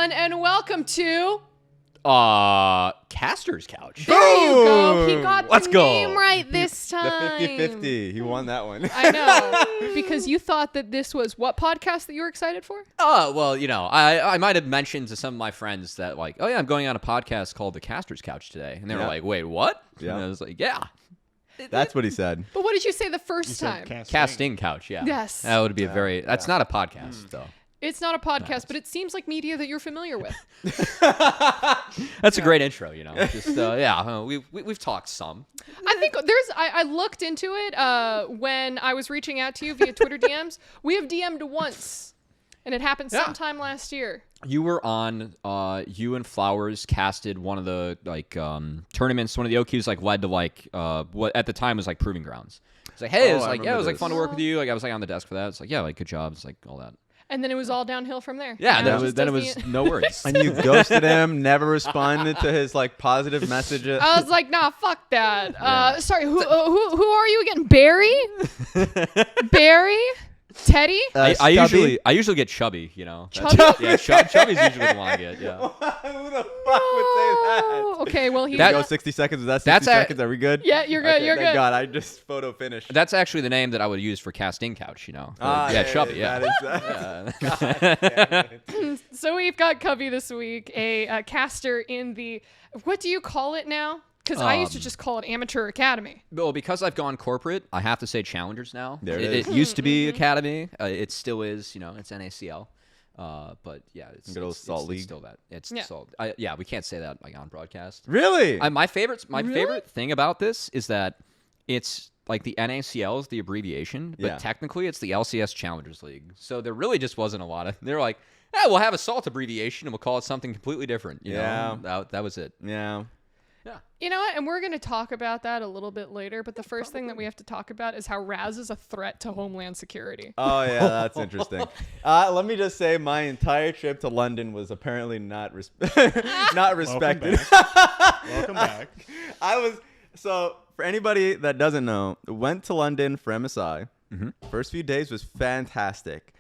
everyone, and welcome to Caster's Couch. There you go. He got the name right this time. The 50-50. He won that one. I know. Because you thought that this was what podcast that you were excited for? Oh, well, you know, I might have mentioned to some of my friends that, like, oh, yeah, I'm going on a podcast called The Caster's Couch today. And they were like, wait, what? Yeah. And I was like, yeah. That's what he said. But what did you say the first time? Casting Couch, yeah. Yes. That would be a very... That's not a podcast, though. It's not a podcast, but it seems like media that you're familiar with. That's a great intro, you know. Just we've talked some. I think I looked into it when I was reaching out to you via Twitter DMs. We have DM'd once, and it happened sometime last year. You were on. You and Flowers casted one of the tournaments. One of the OQs led to what at the time was Proving Grounds. It's like, hey, it was fun to work with you. I was on the desk for that. It's good job. It's all that. And then it was all downhill from there. Yeah, then it was no worries. And you ghosted him, never responded to his positive messages. I was like, nah, fuck that. Sorry, who are you again? Barry? Barry? Teddy? I usually get Chubby, you know. Chubby? Yeah, Chubby's usually the one I get, yeah. Who the fuck would say that? Okay, well, he... Go 60 seconds. Was that 60 seconds? Are we good? Yeah, you're good, okay, you're good. Thank God, I just photo finished. That's actually the name that I would use for casting couch, you know. Chubby, yeah. That is, So we've got Cubby this week, a caster in the... What do you call it now? Because I used to just call it Amateur Academy. Well, because I've gone corporate, I have to say Challengers now. There it is. It used to be Academy. It still is, you know, it's NACL. But yeah, it's Salt League. It's still that. It's Yeah. Salt. We can't say that on broadcast. Really? My favorite thing about this is that it's the NACL is the abbreviation, but technically it's the LCS Challengers League. So there really just wasn't a lot of. They're like, we'll have a SALT abbreviation and we'll call it something completely different. You know? That was it. Yeah. Yeah. You know what? And we're going to talk about that a little bit later. But the first thing that we have to talk about is how Raz is a threat to Homeland security. Oh, yeah, that's interesting. Let me just say my entire trip to London was apparently not respected. Welcome back. So for anybody that doesn't know, went to London for MSI. Mm-hmm. First few days was fantastic.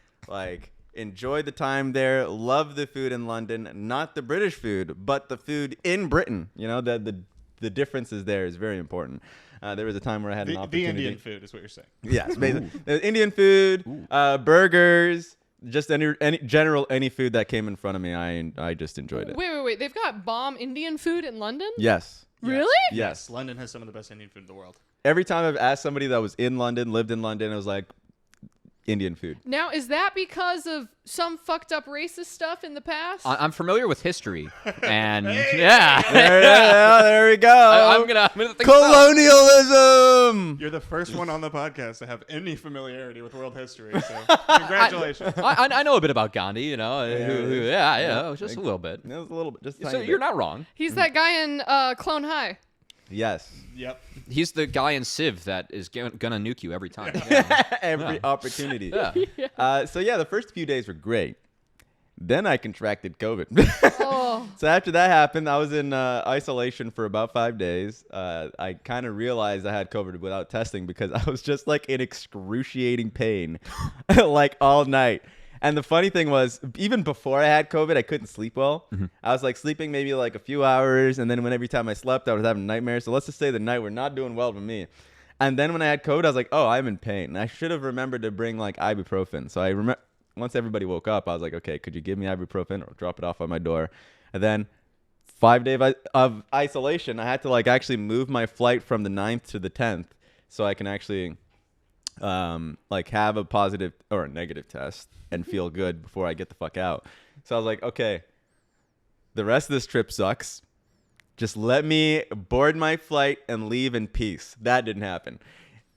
Enjoyed the time there. Loved the food in London. Not the British food, but the food in Britain. You know, the differences there is very important. There was a time where I had an opportunity. The Indian food is what you're saying. Yes, basically. There was Indian food, burgers, just any food that came in front of me. I just enjoyed it. Wait. They've got bomb Indian food in London? Yes. Really? Yes. London has some of the best Indian food in the world. Every time I've asked somebody that was in London, lived in London, it was like, Indian food. Now, is that because of some fucked up racist stuff in the past? I'm familiar with history, and there we go. I'm gonna think colonialism. You're the first one on the podcast to have any familiarity with world history, so congratulations. I know a bit about Gandhi, you know. Just a little bit. It was a little bit, just a So tiny bit. you're not wrong. He's that guy in Clone High. Yes. Yep. He's the guy in Civ that is gonna nuke you every time. Every opportunity. Yeah. So the first few days were great. Then I contracted COVID. Oh. So after that happened, I was in isolation for about 5 days. I kind of realized I had COVID without testing because I was just in excruciating pain all night. And the funny thing was, even before I had COVID, I couldn't sleep well. Mm-hmm. I was sleeping maybe a few hours, and then every time I slept, I was having nightmares. So let's just say the night were not doing well for me. And then when I had COVID, I was like, oh, I'm in pain. And I should have remembered to bring ibuprofen. So once everybody woke up, I was like, okay, could you give me ibuprofen or drop it off on my door? And then 5 days of isolation, I had to actually move my flight from the 9th to the 10th so I can actually have a positive or a negative test and feel good before I get the fuck out. So I was like, okay, the rest of this trip sucks. Just let me board my flight and leave in peace. That didn't happen.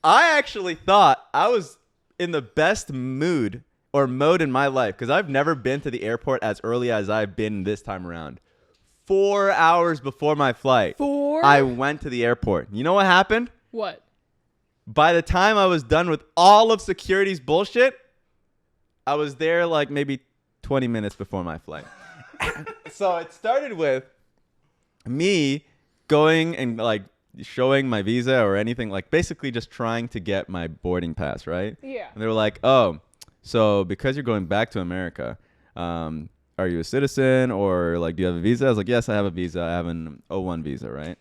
I actually thought I was in the best mood or mode in my life because I've never been to the airport as early as I've been this time around. 4 hours before my flight, I went to the airport. You know what happened? What? By the time I was done with all of security's bullshit, I was there maybe 20 minutes before my flight. So it started with me going and showing my visa or anything, basically just trying to get my boarding pass, right? Yeah. And they were like, oh, so because you're going back to America, are you a citizen or like do you have a visa? I was like, yes, I have a visa. I have an O1 visa, right?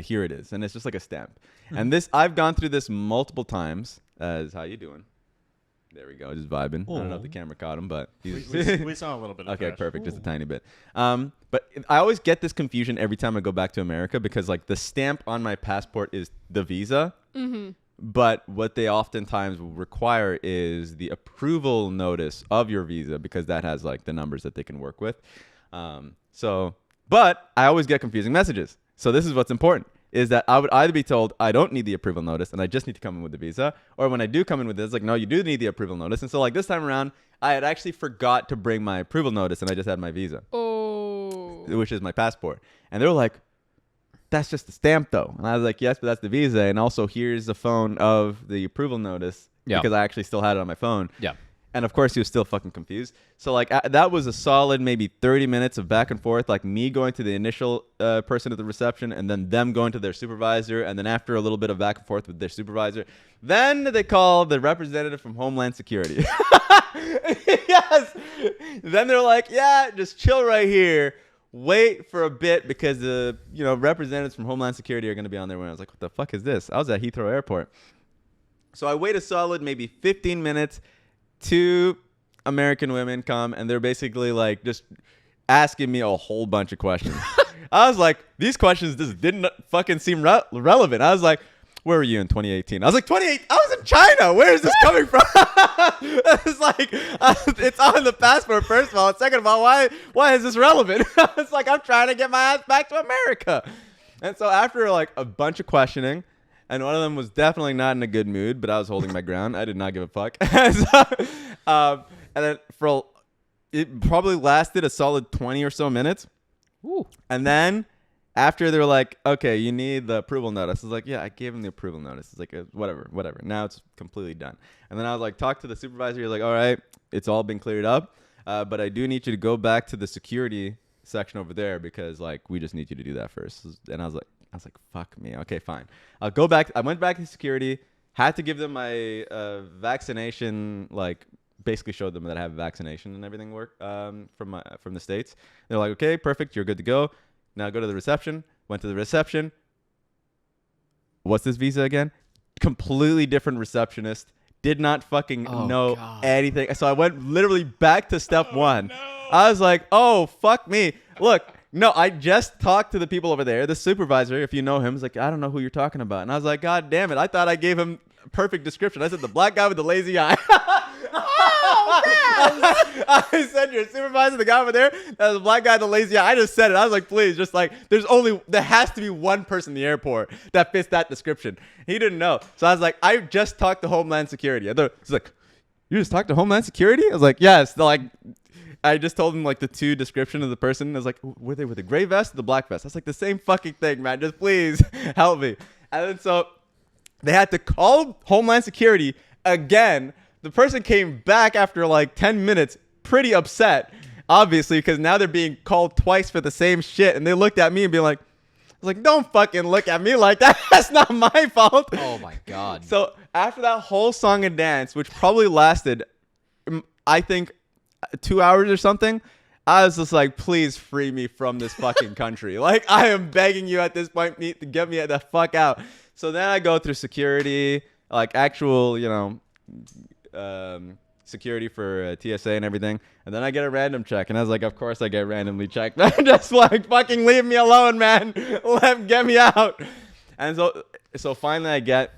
Here it is, and it's just like a stamp. And this, I've gone through this multiple times. As how you doing? There we go, just vibing. I don't know if the camera caught him, but we saw a little bit of okay, that. perfect, just a tiny bit. But I always get this confusion every time I go back to America because like the stamp on my passport is the visa, but what they oftentimes require is the approval notice of your visa because that has like the numbers that they can work with. But I always get confusing messages. So this is what's important. Is that I would either be told I don't need the approval notice and I just need to come in with the visa, or when I do come in with this, it's like, no, you do need the approval notice. And so like this time around, I had actually forgot to bring my approval notice and I just had my visa, which is my passport. And they were like, that's just the stamp though. And I was like, yes, but that's the visa. And also here's the phone of the approval notice because I actually still had it on my phone. Yeah. And of course, he was still fucking confused. So like that was a solid maybe 30 minutes of back and forth, like me going to the initial person at the reception and then them going to their supervisor. And then after a little bit of back and forth with their supervisor, then they call the representative from Homeland Security. Yes. Then they're like, yeah, just chill right here. Wait for a bit because the representatives from Homeland Security are going to be on their way. I was like, what the fuck is this? I was at Heathrow Airport. So I wait a solid maybe 15 minutes. 2 American women come and they're basically like just asking me a whole bunch of questions. I was like, these questions just didn't fucking seem relevant. I was like, where were you in 2018? I was like, 28. I was in China. Where is this coming from? It's like, it's on the passport, first of all. And second of all, why is this relevant? It's like, I'm trying to get my ass back to America. And so after like a bunch of questioning, and one of them was definitely not in a good mood, but I was holding my ground. I did not give a fuck. And then it probably lasted a solid 20 or so minutes. Ooh. And then after they were like, okay, you need the approval notice. I was like, yeah, I gave him the approval notice. It's like, whatever. Now it's completely done. And then I was like, talk to the supervisor. He's like, all right, it's all been cleared up. But I do need you to go back to the security section over there because like we just need you to do that first. And I was like, fuck me. Okay, fine. I'll go back. I went back to security, had to give them my vaccination, like basically showed them that I have vaccination and everything from the States. They're like, okay, perfect. You're good to go. Now go to the reception. Went to the reception. What's this visa again? Completely different receptionist. Did not fucking know anything. So I went literally back to step one. No. I was like, oh, fuck me. Look. No, I just talked to the people over there. The supervisor, if you know him, is like, I don't know who you're talking about. And I was like, God damn it. I thought I gave him a perfect description. I said, the black guy with the lazy eye. I said, your supervisor, the guy over there, that's the black guy with the lazy eye. I just said it. I was like, please, just like, there has to be one person in the airport that fits that description. He didn't know. So I was like, I just talked to Homeland Security. He's like, you just talked to Homeland Security? I was like, yes. They're like, I just told him like the 2 description of the person. I was like, were they with the gray vest or the black vest? I was like, the same fucking thing, man. Just please help me. And then so they had to call Homeland Security again. The person came back after like 10 minutes, pretty upset, obviously, because now they're being called twice for the same shit. And they looked at me and be like, I was like, don't fucking look at me like that. That's not my fault. Oh my God. So after that whole song and dance, which probably lasted, I think, 2 hours or something, I was just like, please free me from this fucking country. Like, I am begging you at this point to get me the fuck out. So then I go through security, like actual, security for TSA and everything. And then I get a random check. And I was like, of course I get randomly checked. Just like, fucking leave me alone, man. Get me out. And so finally I get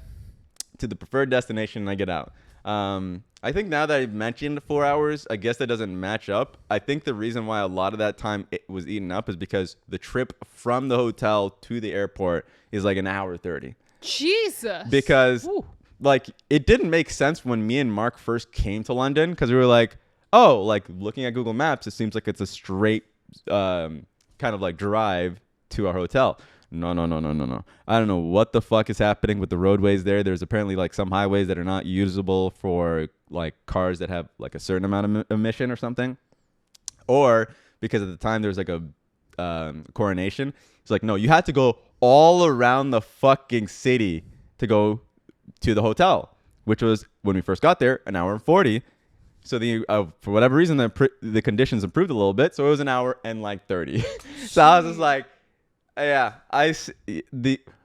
to the preferred destination and I get out. I think now that I've mentioned 4 hours, I guess that doesn't match up. I think the reason why a lot of that time it was eaten up is because the trip from the hotel to the airport is like an hour 30. Jesus. Because like it didn't make sense when me and Mark first came to London because we were like, oh, like looking at Google Maps, it seems like it's a straight kind of like drive to our hotel. No. I don't know what the fuck is happening with the roadways there. There's apparently like some highways that are not usable for like cars that have like a certain amount of emission or something. Or because at the time there was like a coronation. It's like, no, you had to go all around the fucking city to go to the hotel, which was when we first got there, an hour and 40. So for whatever reason, the conditions improved a little bit. So it was an hour and like 30. So I was just like, yeah,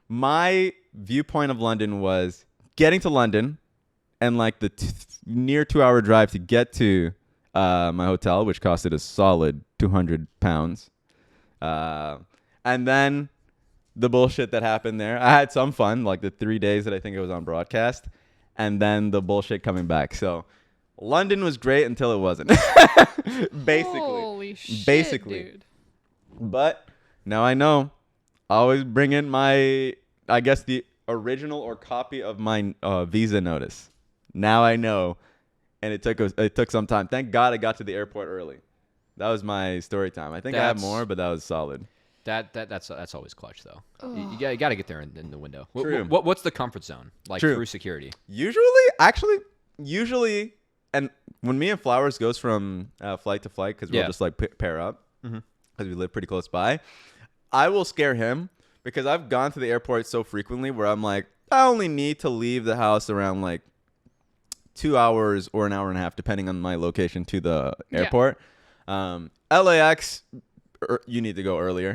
my viewpoint of London was getting to London and like the near 2-hour drive to get to my hotel, which costed a solid £200. And then the bullshit that happened there. I had some fun, like the 3 days that I think it was on broadcast, and then the bullshit coming back. So London was great until it wasn't. Holy shit, Basically. dude. But now I know. I always bring in my, I guess, the original or copy of my visa notice. Now I know. And it took some time. Thank God I got to the airport early. That was my story time. I think I have more, but that was solid. That's always clutch though. You got to get there in the window. True. What's the comfort zone like through security? Usually, and when me and Flowers goes from flight to flight because we'll just like pair up because we live pretty close by, I will scare him because I've gone to the airport so frequently where I'm like, I only need to leave the house around like 2 hours or an hour and a half depending on my location to the airport. LAX, you need to go earlier.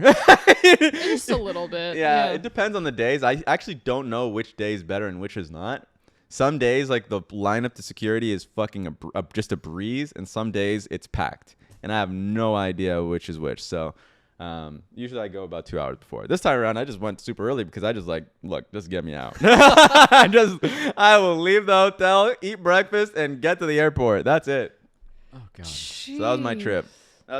Just a little bit. Yeah, it depends on the days. I actually don't know which day is better and which is not. Some days, like the lineup to security is fucking just a breeze, and some days it's packed, and I have no idea which is which. So usually I go about 2 hours before. This time around, I just went super early because I just like, look, just get me out. I will leave the hotel, eat breakfast, and get to the airport. That's it. Oh god. So that was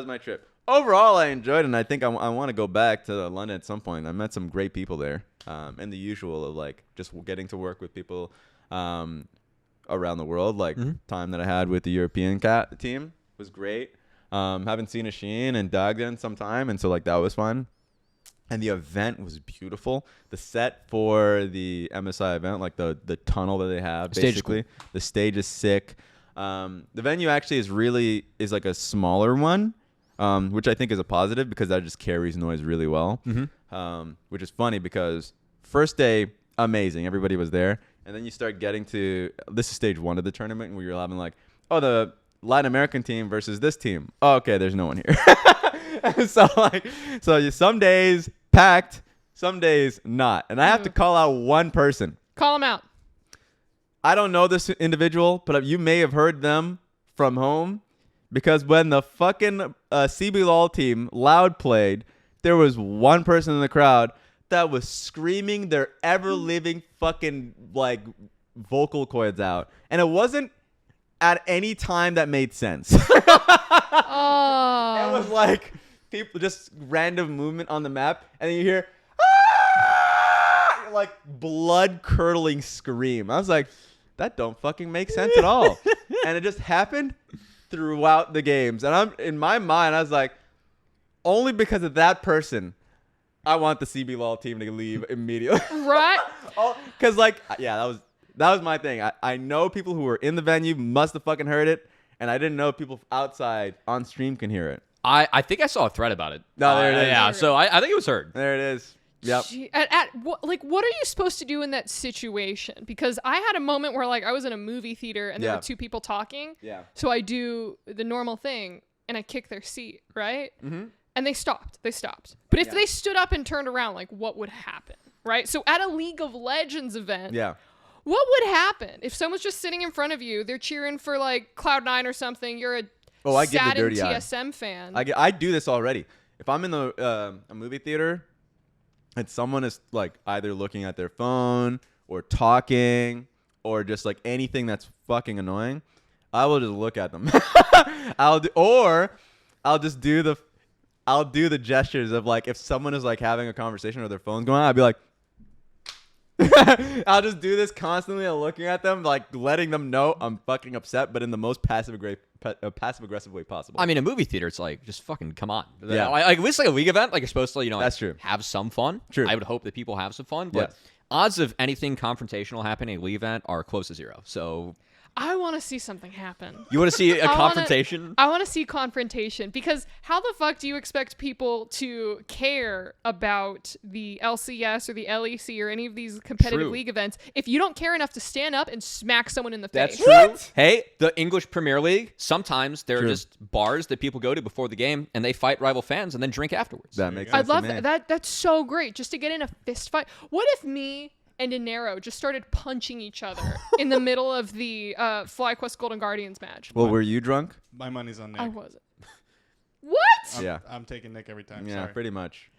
my trip. Overall, I enjoyed it, and I think I want to go back to London at some point. I met some great people there, and the usual of like just getting to work with people around the world. Like time that I had with the European team was great. Haven't seen Asheen and Dagda in some time, and so like that was fun. And the event was beautiful. The set for the MSI event, like the tunnel that they have, basically, the stage is sick. The venue actually is like a smaller one. Which I think is a positive because that just carries noise really well. Which is funny because first day, amazing. Everybody was there. And then you start getting to, this is stage 1 of the tournament where you're having like, oh, the Latin American team versus this team. Oh, okay, there's no one here. So some days packed, some days not. And I have to call out one person. Call him out. I don't know this individual, but you may have heard them from home. Because when the fucking CBLOL team loud played, there was one person in the crowd that was screaming their ever-living fucking like vocal cords out. And it wasn't at any time that made sense. Oh. It was like people just random movement on the map. And then you hear, like blood-curdling scream. I was like, that don't fucking make sense at all. And it just happened throughout the games. And I'm in my mind, I was like, only because of that person, I want the CBLOL team to leave immediately. Right? Because like, yeah, that was my thing. I know people who were in the venue must have fucking heard it, and I didn't know people outside on stream can hear it. I think I saw a thread about it. No, there it is. Yeah, so I think it was heard. There it is. Yep. What are you supposed to do in that situation? Because I had a moment where like I was in a movie theater and there were two people talking. Yeah. So I do the normal thing and I kick their seat, right? Mm-hmm. And they stopped. But if they stood up and turned around, like what would happen, right? So at a League of Legends event, what would happen if someone's just sitting in front of you? They're cheering for like Cloud9 or something. You're a saddened TSM fan. I do this already. If I'm in a movie theater and someone is like either looking at their phone or talking or just like anything that's fucking annoying, I will just look at them. I'll do the gestures of like if someone is like having a conversation or their phone's going on, I'll be like, I'll just do this constantly and looking at them, like letting them know I'm fucking upset, but in the most passive aggressive way possible. I mean, a movie theater, it's like just fucking come on. Yeah. Like at least like a league event, like you're supposed to, like, that's true. Have some fun. True. I would hope that people have some fun, but odds of anything confrontational happening at a league event are close to zero. So I want to see something happen. You want to see a confrontation? I want to see confrontation because how the fuck do you expect people to care about the LCS or the LEC or any of these competitive league events if you don't care enough to stand up and smack someone in the face? That's true. What? Hey, the English Premier League, sometimes there are just bars that people go to before the game and they fight rival fans and then drink afterwards. That makes sense. I love that. That's so great just to get in a fist fight. What if me and Dinero just started punching each other in the middle of the FlyQuest Golden Guardians match? Well, were you drunk? My money's on Nick. I wasn't. What? I'm taking Nick every time. Yeah, Sorry. pretty much.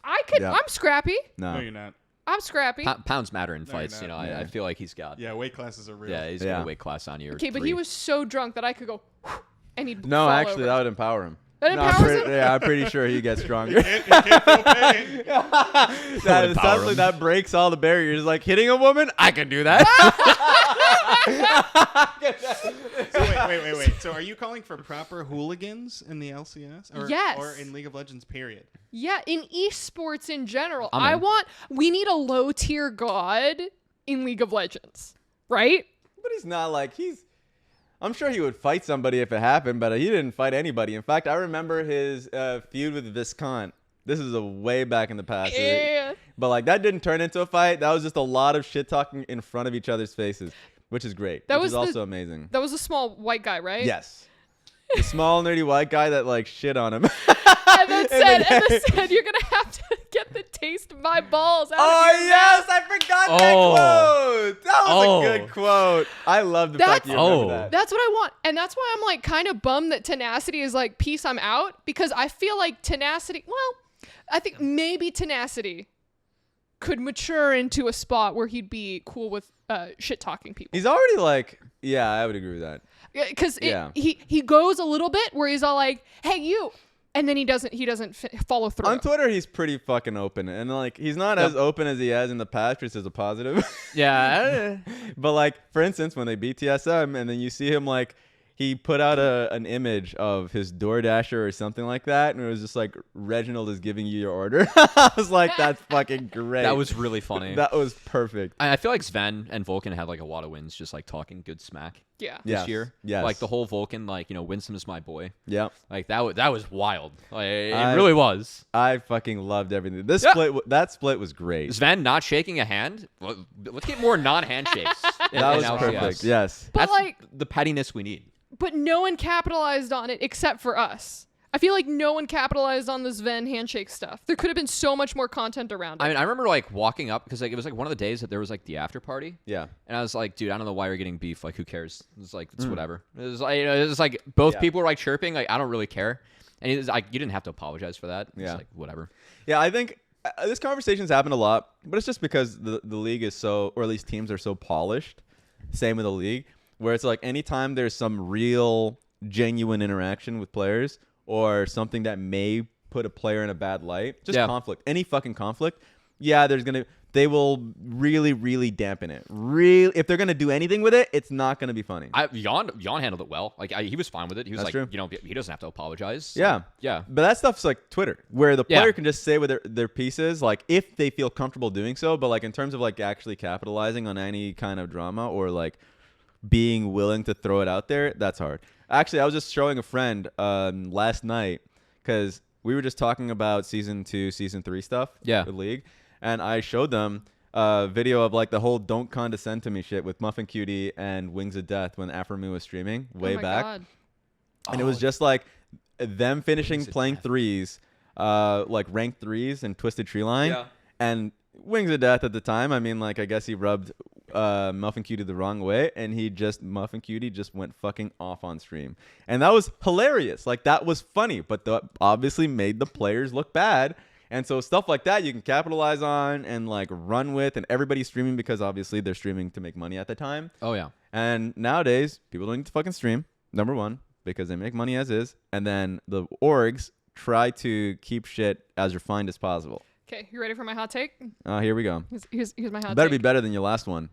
I'm scrappy. No, you're not. I'm scrappy. Pounds matter in fights, you know. Yeah. I feel like he's got. Yeah, weight classes are real. Yeah, he's got a weight class on you. Okay, but he was so drunk that I could go, and he'd No, fall actually, over. that would empower him. That empowers him? Yeah, I'm pretty sure he gets stronger. He can't feel pain. That breaks all the barriers. Like hitting a woman, I can do that. So wait. So are you calling for proper hooligans in the LCS? Yes. Or in League of Legends, period? Yeah, in esports in general. I'm in. We need a low tier god in League of Legends, right? But he's not like I'm sure he would fight somebody if it happened, but he didn't fight anybody. In fact, I remember his feud with Viscount. This is a way back in the past. Yeah. But like that didn't turn into a fight. That was just a lot of shit talking in front of each other's faces, which is great. Which is also amazing. That was a small white guy, right? Yes. The small nerdy white guy that like shit on him. And then said, you're gonna have to get the taste of my balls out of your mouth. I forgot that quote. That was a good quote. I love the fact you remember that. That's what I want. And that's why I'm like kind of bummed that Tenacity is like, peace, I'm out. Because I feel like Tenacity, I think maybe Tenacity could mature into a spot where he'd be cool with shit talking people. He's already like, yeah, I would agree with that. Because he goes a little bit where he's all like, hey, you. And then he doesn't follow through. On Twitter, he's pretty fucking open. And like, he's not as open as he has in the past, which is a positive. Yeah. But like, for instance, when they beat TSM and then you see him like, he put out an image of his DoorDasher or something like that, and it was just like, Reginald is giving you your order. I was like, that's fucking great. That was really funny. That was perfect. I feel like Sven and Vulcan had like a lot of wins just like talking good smack. Yeah. This year. Yes. Like the whole Vulcan, like, Winston is my boy. Yeah. Like that was wild. Like, it really was. I fucking loved everything. That split was great. Sven not shaking a hand. Well, let's get more non-handshakes. That was perfect. Yes. But That's like the pettiness we need. But no one capitalized on it except for us. I feel like no one capitalized on the Sven handshake stuff. There could have been so much more content around it. I mean, I remember like walking up because like it was like one of the days that there was like the after party. Yeah. And I was like, dude, I don't know why you're getting beef. Like, who cares? It's like it's whatever. It was like it was like both people were like chirping. Like, I don't really care. And it was like you didn't have to apologize for that. It's like whatever. Yeah, I think this conversation's happened a lot, but it's just because the league is so, or at least teams are so polished. Same with the league, where it's like anytime there's some real genuine interaction with players or something that may put a player in a bad light, just conflict, any fucking conflict, they will really, really dampen it. If they're gonna do anything with it, it's not gonna be funny. Jan handled it well. Like he was fine with it. He was That's like, true. he doesn't have to apologize. Yeah. But that stuff's like Twitter, where the player can just say what their piece is, like if they feel comfortable doing so. But like in terms of like actually capitalizing on any kind of drama or like being willing to throw it out there, that's hard. Actually, I was just showing a friend last night because we were just talking about season 2, season 3 stuff with League, and I showed them a video of like the whole "Don't Condescend to Me" shit with Muffin Cutie and Wings of Death when Afremu was streaming way back. God. And it was just like them finishing playing threes, like ranked threes and Twisted Tree Line, and Wings of Death at the time. I mean, like I guess he rubbed Muffin Cutie the wrong way, and Muffin Cutie just went fucking off on stream, and that was hilarious. Like that was funny, but that obviously made the players look bad. And so stuff like that you can capitalize on and like run with, and everybody's streaming because obviously they're streaming to make money at the time. Oh yeah. And nowadays people don't need to fucking stream. Number one, because they make money as is, and then the orgs try to keep shit as refined as possible. Okay, you ready for my hot take? Here we go. Here's my hot take. Better be better than your last one.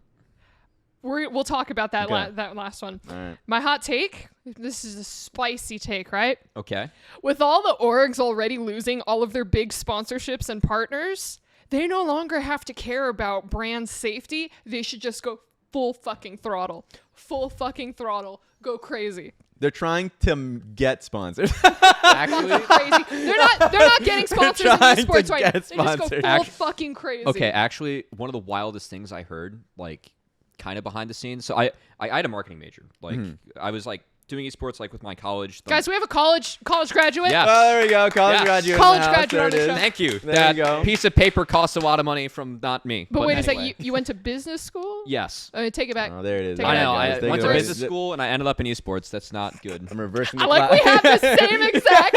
We'll talk about that that last one. All right. My hot take, this is a spicy take, right? Okay. With all the orgs already losing all of their big sponsorships and partners, they no longer have to care about brand safety. They should just go full fucking throttle. full fucking throttle, go crazy. They're trying to get sponsors. Actually, Crazy. They're not getting sponsors in trying esports to right now. get They just go sponsors. full fucking crazy. okay, actually, one of the wildest things I heard, like, kind of behind the scenes. So I had a marketing major. Like, I was like doing esports like with my college. Guys, we have a college graduate. Yeah. Oh, there we go. College Yeah. graduate. College in the house. graduate There on the it is. show. Thank you. There That you go. piece of paper costs a lot of money from not me. But wait a anyway. second, you went to business school? Yes. Take it back. Oh, there it is. Take it I back. know. Guys, I take went it to away. business school and I ended up in esports. That's not good. I'm reversing I the like we have the same exact.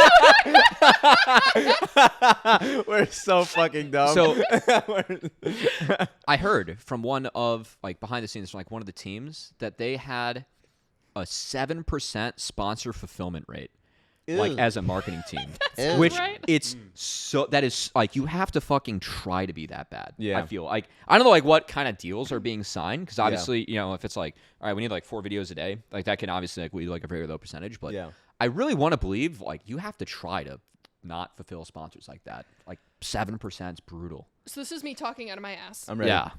We're so fucking dumb. So I heard from one of like behind the scenes from like one of the teams that they had a 7% sponsor fulfillment rate. Like Ew. as a marketing team, Ew. which right. it's so that is like you have to fucking try to be that bad. Yeah. I feel like I don't know like what kind of deals are being signed because obviously you know if it's like all right we need like 4 videos a day like that can obviously like lead like a very low percentage but Yeah. I really want to believe like you have to try to not fulfill sponsors like that like 7% is brutal. So this is me talking out of my ass. I'm ready. Yeah.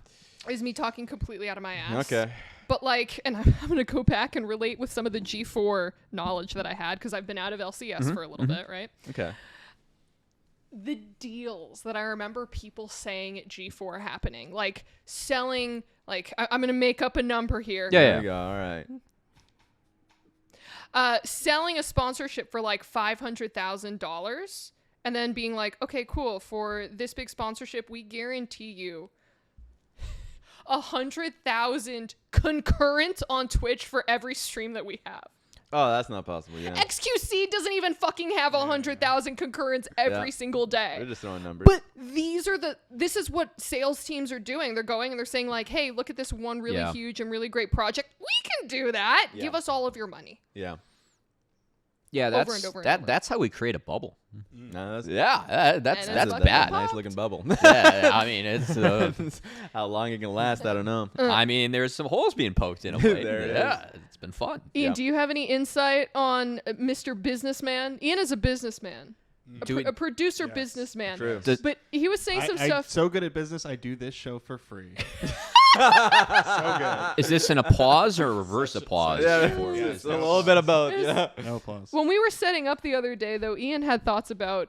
Is me talking completely out of my ass. Okay. But like, and I'm going to go back and relate with some of the G4 knowledge that I had because I've been out of LCS for a little bit, right? Okay. The deals that I remember people saying at G4 happening, like selling, like I'm going to make up a number here. Yeah. There you go. All right. Selling a sponsorship for like $500,000 and then being like, okay, cool. For this big sponsorship, we guarantee you 100,000 concurrent on Twitch for every stream that we have. Oh, that's not possible. Yeah. XQC doesn't even fucking have 100,000 concurrents every single day. They're just throwing numbers. But this is what sales teams are doing. They're going and they're saying like, hey, look at this one really huge and really great project. We can do that. Yeah. Give us all of your money. Yeah. Yeah, Over that's and over and that. over. That's how we create a bubble. No, that's That's And that's it's bad. Nice looking bubble. Yeah, I mean it's. How long it can last, I don't know. I mean, there's some holes being poked in a way. There it Yeah, it's been fun. Ian, Yeah. do you have any insight on Mr. Businessman? Ian is a businessman. A producer Yes. businessman. True. But he was saying some I'm stuff. so good at business, I do this show for free. So good. Is this an applause or a reverse applause? Yeah, for yeah, it's a little bit of both. Yeah. No applause. When we were setting up the other day, though, Ian had thoughts about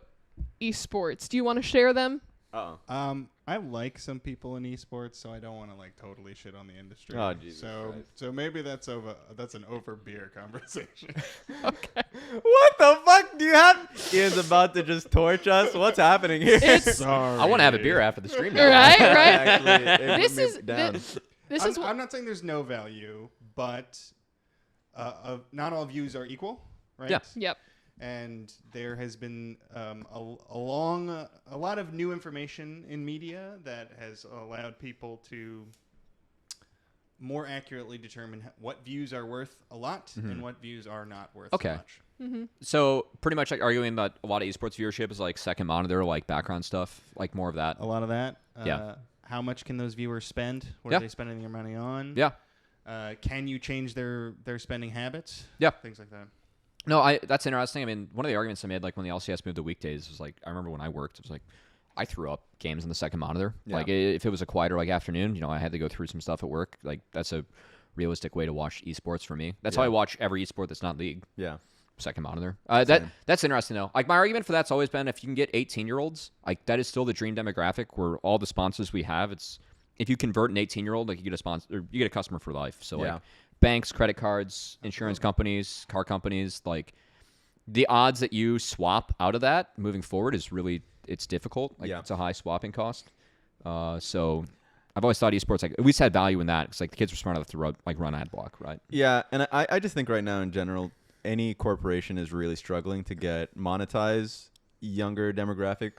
esports. Do you want to share them? Uh-oh. I like some people in esports, so I don't want to like totally shit on the industry. Oh, Jesus so Christ. so maybe that's an over beer conversation. Okay. What the fuck do you have? Ian's about to just torch us. What's happening here? Sorry. I want to have a beer after the stream. now. Right, right. Actually, it This moved is down. this I'm, is what I'm not saying there's no value, but not all views are equal, right? Yeah. Yep. And there has been a lot of new information in media that has allowed people to more accurately determine what views are worth a lot and what views are not worth Okay. much. So pretty much like arguing that a lot of esports viewership is like second monitor, like background stuff, like more of that. A lot of that. Yeah. How much can those viewers spend? What Yeah. are they spending their money on? Yeah. Can you change their spending habits? Yeah. Things like that. No, that's interesting. I mean, one of the arguments I made, like when the LCS moved to weekdays, was like I remember when I worked, it was like I threw up games in the second monitor. Yeah. Like if it was a quieter like afternoon, you know, I had to go through some stuff at work. Like that's a realistic way to watch esports for me. That's how I watch every esport that's not league. Yeah. Second monitor. That's interesting though. Like my argument for that's always been if you can get 18-year-olds, like that is still the dream demographic where all the sponsors we have, it's if you convert an 18-year-old, like you get a sponsor, or you get a customer for life. So Yeah. like banks, credit cards, insurance companies, car companies, like the odds that you swap out of that moving forward is really it's difficult. Like it's a high swapping cost. So I've always thought esports like we had value in that because like the kids were smart enough to run ad block, right? Yeah, and I just think right now in general, any corporation is really struggling to get monetize younger demographic.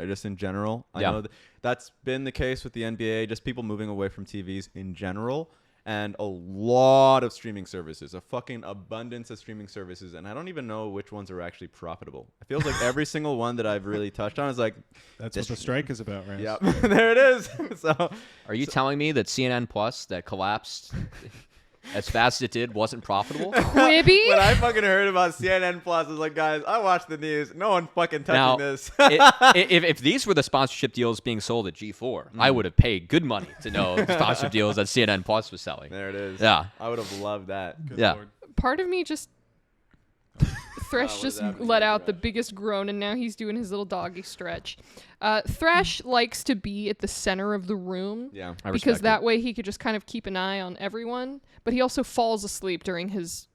Just in general, I know that's been the case with the NBA. Just people moving away from TVs in general, and a lot of streaming services, a fucking abundance of streaming services, and I don't even know which ones are actually profitable. It feels like every single one that I've really touched on is like, That's what the strike is about, right? yep, there it is. So Are you telling me that CNN Plus that collapsed as fast as it did wasn't profitable. Quibi? When I fucking heard about CNN Plus, I was like, guys, I watched the news. No one fucking touching this. If these were the sponsorship deals being sold at G4, I would have paid good money to know the sponsorship deals that CNN Plus was selling. There it is. Yeah. I would have loved that. Good Yeah. Lord. Part of me just... Thresh just let out the biggest groan, and now he's doing his little doggy stretch. Thresh likes to be at the center of the room. Yeah. Because that way he could just kind of keep an eye on everyone. But he also falls asleep during his,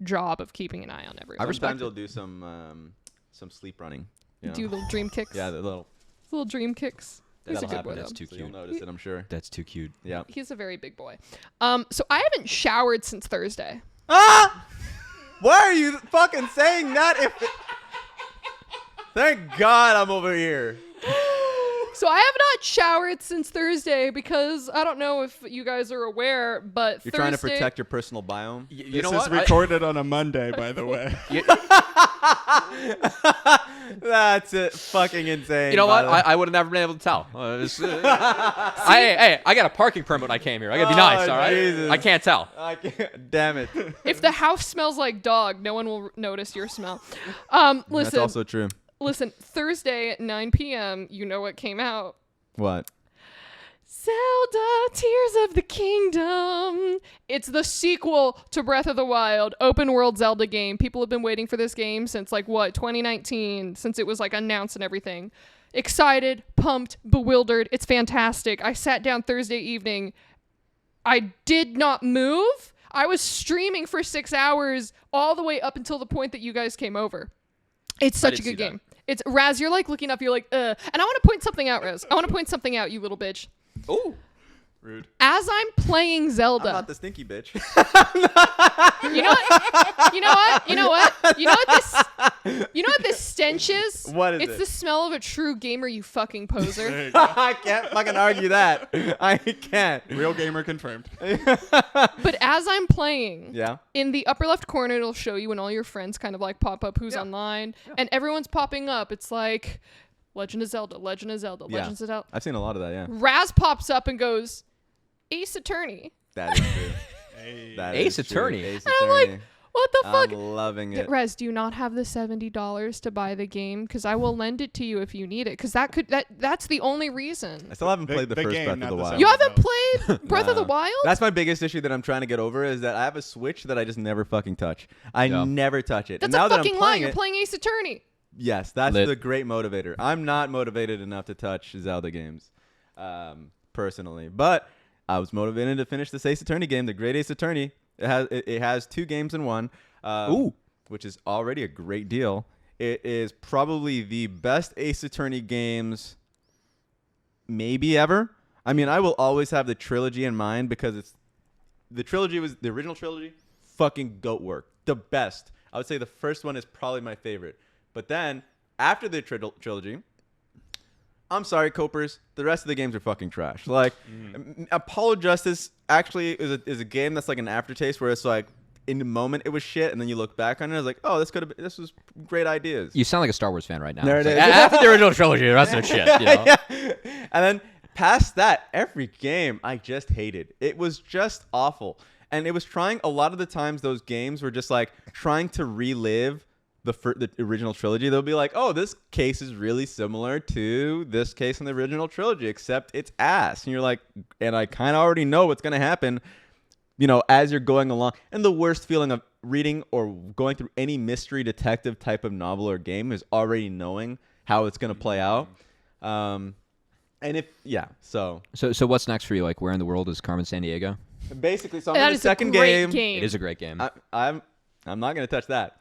job of keeping an eye on everyone. Sometimes he'll do some sleep running. Do little dream kicks. Yeah, the little dream kicks. He's a That'll good happen. boy, That's though. too So you'll cute. notice it, I'm sure. That's too cute. Yeah. He's a very big boy. So I haven't showered since Thursday. Ah! Why are you fucking saying that? Thank God I'm over here. So I have not showered since Thursday because I don't know if you guys are aware, but You're Thursday, trying to protect your personal biome? You know This is what? recorded on a Monday, by the way. That's it. Fucking insane. You know by what? the way. I would have never been able to tell. Hey, I got a parking permit when I came here. I gotta be nice, all right? Jesus. I can't tell. I can't. Damn it. If the house smells like dog, no one will notice your smell. That's Listen, also true. Thursday at 9 p.m., you know what came out? What? Zelda Tears of the Kingdom. It's the sequel to Breath of the Wild, open world Zelda game. People have been waiting for this game since 2019, since it was announced and everything. Excited, pumped, bewildered. It's fantastic. I sat down Thursday evening. I did not move. I was streaming for 6 hours all the way up until the point that you guys came over. It's such a good game. It's Raz, you're looking up, you're like, And I want to point something out, Raz. I want to point something out, you little bitch. Ooh. Rude. As I'm playing Zelda. I'm not the stinky bitch. You know what? You know what? You know what? You know what this stench is? What is it's it? the smell of a true gamer, you fucking poser. There you go. I can't fucking argue that. I can't. Real gamer confirmed. But as I'm playing, Yeah. in the upper left corner, it'll show you when all your friends kind of pop up who's online, and everyone's popping up. It's like Legend of Zelda, Legend of Zelda, Yeah. Legend of Zelda. I've seen a lot of that, yeah. Raz pops up and goes, Ace Attorney. That is true. Hey. That Ace is true. Attorney. Ace And I'm like, Attorney. what the fuck? I'm loving it. Raz, do you not have the $70 to buy the game? Because I will lend it to you if you need it. Because that's the only reason. I still haven't played the first game, Breath not of the the Wild. You sound. haven't played Breath of the No. Wild? That's my biggest issue that I'm trying to get over is that I have a Switch that I just never fucking touch. I never touch it. That's and now a that fucking I'm lie. playing You're it, playing Ace Attorney. yes, that's Lit. the great motivator. I'm not motivated enough to touch Zelda games, personally. But I was motivated to finish this Ace Attorney game, the Great Ace Attorney. It has 2 games in one, which is already a great deal. It is probably the best Ace Attorney games maybe ever. I mean, I will always have the trilogy in mind because the original trilogy, fucking goat work. The best. I would say the first one is probably my favorite. But then, after the trilogy, I'm sorry, Copers, the rest of the games are fucking trash. Apollo Justice actually is a game that's like an aftertaste where it's like, in the moment it was shit, and then you look back on it, it's like, oh, this was great ideas. You sound like a Star Wars fan right now. There it It's is. like, after the original trilogy, the rest of the shit. You know? Yeah. And then past that, every game I just hated. It was just awful. And it was trying, a lot of the times those games were just like trying to relive the original trilogy. They'll be like, oh, this case is really similar to this case in the original trilogy, except it's ass. And you're like, and I kind of already know what's going to happen, as you're going along. And the worst feeling of reading or going through any mystery detective type of novel or game is already knowing how it's going to play out. So what's next for you? Like, where in the world is Carmen Sandiego? basically, so I'm That in the is second a great game. game. It is a great game. I'm not going to touch that.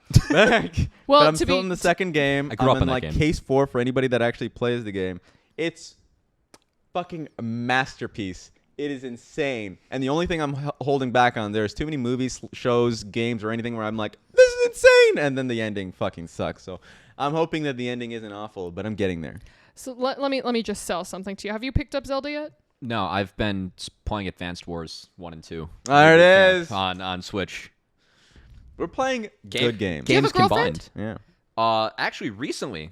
Well, but I'm to still be- in the second game. I grew I'm up in that like game. case 4 for anybody that actually plays the game. It's fucking a masterpiece. It is insane. And the only thing I'm holding back on, there's too many movies, shows, games, or anything where I'm like, this is insane. And then the ending fucking sucks. So I'm hoping that the ending isn't awful, but I'm getting there. So let me just sell something to you. Have you picked up Zelda yet? No, I've been playing Advanced Wars 1 and 2. There it is. On Switch. We're playing good games. Do you have a Games girlfriend? combined. Yeah. Actually, recently,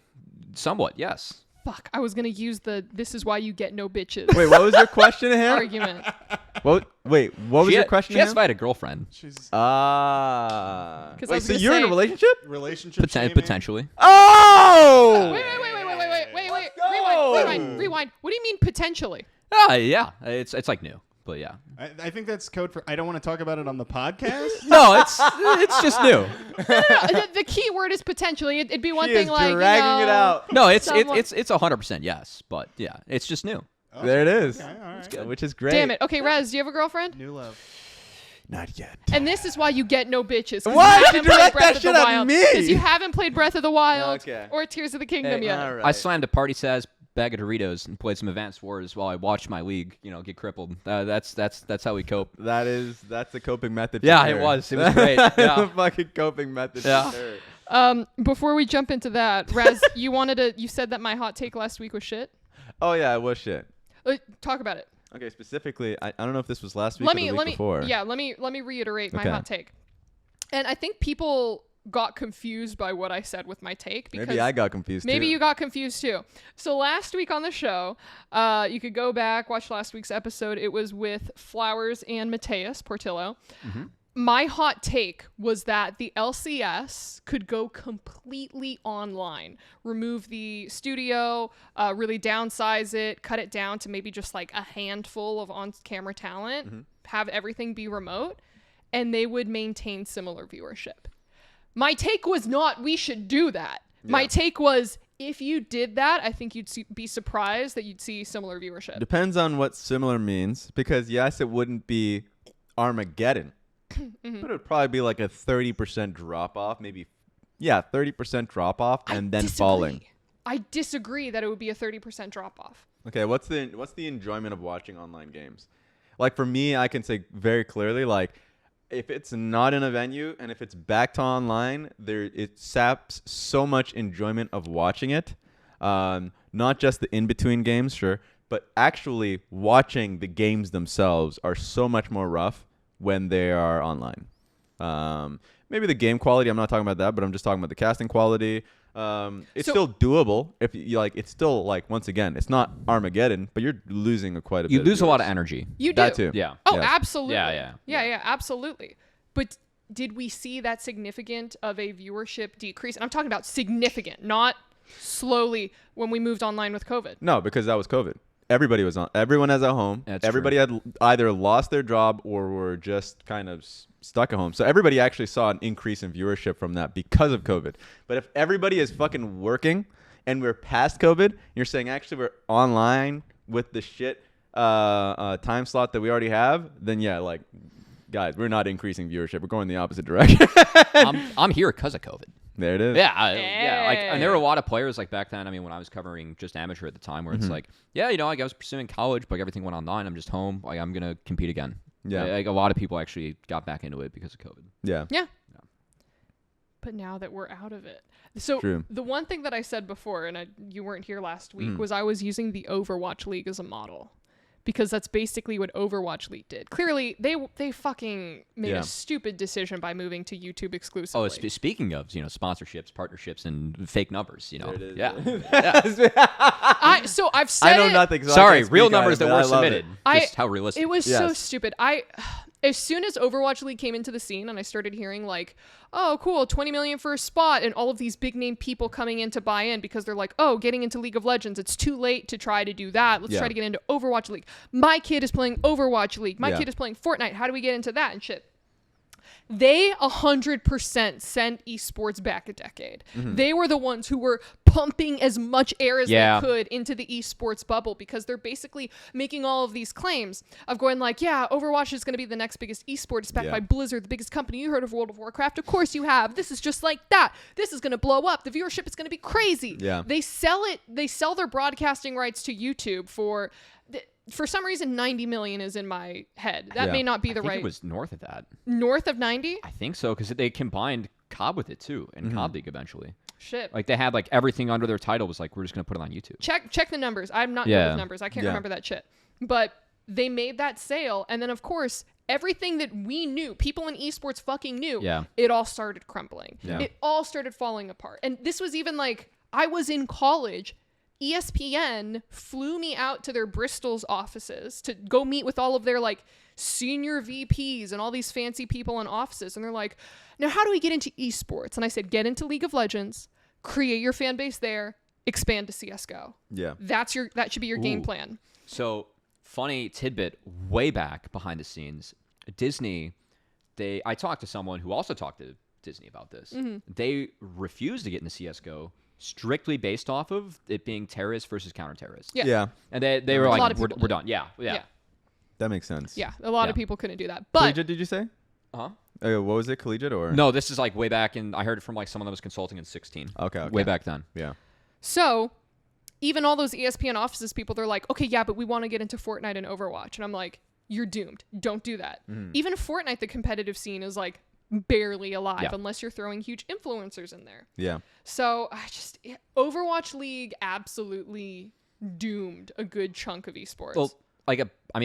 somewhat, yes. Fuck, I was going to use the this is why you get no bitches Wait, what was your question, Ham? argument. Wait, what was your question? She has to fight a girlfriend. She's Wait, so you're in a relationship? relationship shaming? Potentially. Oh! Wait. Rewind. What do you mean potentially? Yeah. It's like new, but yeah. I think that's code for I don't want to talk about it on the podcast. No, it's just new. No. The key word is potentially. It'd be one She thing is like dragging it out. No, it's 100% yes, but yeah, it's just new. Okay. There it is. Okay, all right. Which is great. Damn it. Okay, Raz, do you have a girlfriend? New love. Not yet. And this is why you get no bitches. Why did you let that shit on me? Because you haven't played Breath of the Wild Okay. or Tears of the Kingdom Hey, yet. all right. I slammed a Party Says bag of Doritos and played some Advanced Wars while I watched my league, get crippled. That's how we cope. That's the coping method. Yeah, for it sure. was. It was great. That's Yeah. the fucking coping method. Yeah. For sure. Before we jump into that, Raz, you said that my hot take last week was shit. Oh yeah, it was shit. Talk about it. Okay, specifically, I don't know if this was last week or the week before. Yeah, let me reiterate my Okay. hot take. And I think people got confused by what I said with my take because Maybe I got confused maybe too. you got confused too. So last week on the show, you could go back, watch last week's episode. It was with Flowers and Mateus Portillo. Mm-hmm. My hot take was that the LCS could go completely online, remove the studio, really downsize it, cut it down to maybe just like a handful of on-camera talent, have everything be remote, and they would maintain similar viewership. My take was not we should do that. Yeah. My take was if you did that, I think you'd be surprised that you'd see similar viewership. Depends on what similar means, because yes, it wouldn't be Armageddon. But it would probably be like a 30% drop off, maybe 30% drop off and then falling. I disagree that it would be a 30% drop off. Okay, what's the enjoyment of watching online games? Like for me, I can say very clearly, like if it's not in a venue and if it's back to online, it saps so much enjoyment of watching it. Not just the in-between games, sure, but actually watching the games themselves are so much more rough when they are online. Maybe the game quality, I'm not talking about that, but I'm just talking about the casting quality. It's still doable. If you like, it's still like, once again, it's not Armageddon, but you're losing quite a bit. You lose a lot of energy. You do. That too. Yeah. Oh, Yes. absolutely. Yeah, absolutely. But did we see that significant of a viewership decrease? And I'm talking about significant, not slowly when we moved online with COVID. No, because that was COVID. Everybody was on. Everyone is at home. That's everybody true. had either lost their job or were just kind of stuck at home. So everybody actually saw an increase in viewership from that because of COVID. But if everybody is fucking working and we're past COVID, you're saying actually we're online with the shit time slot that we already have, then yeah, like guys, we're not increasing viewership. We're going the opposite direction. I'm here because of COVID. There it is. Yeah, and there were a lot of players like back then. I mean, when I was covering just amateur at the time, where it's like, like I was pursuing college, but like, everything went online. I'm just home. Like I'm gonna compete again. Yeah. Like a lot of people actually got back into it because of COVID. Yeah. Yeah. But now that we're out of it. So True. the one thing that I said before, and you weren't here last week, was I was using the Overwatch League as a model. Because that's basically what Overwatch League did. Clearly, they fucking made a stupid decision by moving to YouTube exclusively. Oh, speaking of sponsorships, partnerships, and fake numbers, There it is. yeah. So I've said I know nothing. So I Sorry, can't real speak on numbers it, that but were I love submitted. it. Just how realistic. It was so Yes. stupid. As soon as Overwatch League came into the scene and I started hearing like, oh, cool, 20 million for a spot, and all of these big name people coming in to buy in because they're like, oh, getting into League of Legends, it's too late to try to do that. Let's try to get into Overwatch League. My kid is playing Overwatch League. My kid is playing Fortnite. How do we get into that and shit? They 100% sent esports back a decade. They were the ones who were pumping as much air as they could into the esports bubble because they're basically making all of these claims of going like, yeah, Overwatch is going to be the next biggest esport. It's backed by Blizzard, the biggest company. You heard of World of Warcraft? Of course you have. This is just like that. This is going to blow up. The viewership is going to be crazy. Yeah. They sell their broadcasting rights to YouTube for some reason 90 million is in my head. That may not be the I think right. it was north of that. North of 90? I think so, because they combined COD with it too, and COD League eventually. Shit. Like they had like everything under their title was like, we're just gonna put it on YouTube. Check the numbers. I'm not good with numbers. I can't remember that shit. But they made that sale, and then of course everything that we knew, people in esports fucking knew, it all started crumbling. It all started falling apart. And this was even like, I was in college ESPN flew me out to their Bristol's offices to go meet with all of their like senior VPs and all these fancy people in offices. And they're like, now how do we get into esports? And I said, get into League of Legends, create your fan base there, expand to CSGO. Yeah. That should be your game plan. So funny tidbit way back behind the scenes, Disney, I talked to someone who also talked to Disney about this. Mm-hmm. They refused to get into CSGO strictly based off of it being terrorist versus counter-terrorist. Yeah. And they were like, we're done. Yeah. That makes sense. Yeah, a lot of people couldn't do that. But Collegiate, did you say? Uh-huh. What was it, collegiate or? No, this is like way back in, I heard it from like someone that was consulting in 16. Okay. Way back then. Yeah. So even all those ESPN offices people, they're like, okay, yeah, but we want to get into Fortnite and Overwatch. And I'm like, you're doomed. Don't do that. Mm. Even Fortnite, the competitive scene is like barely alive unless you're throwing huge influencers in there. Yeah. So Overwatch League absolutely doomed a good chunk of esports. Well,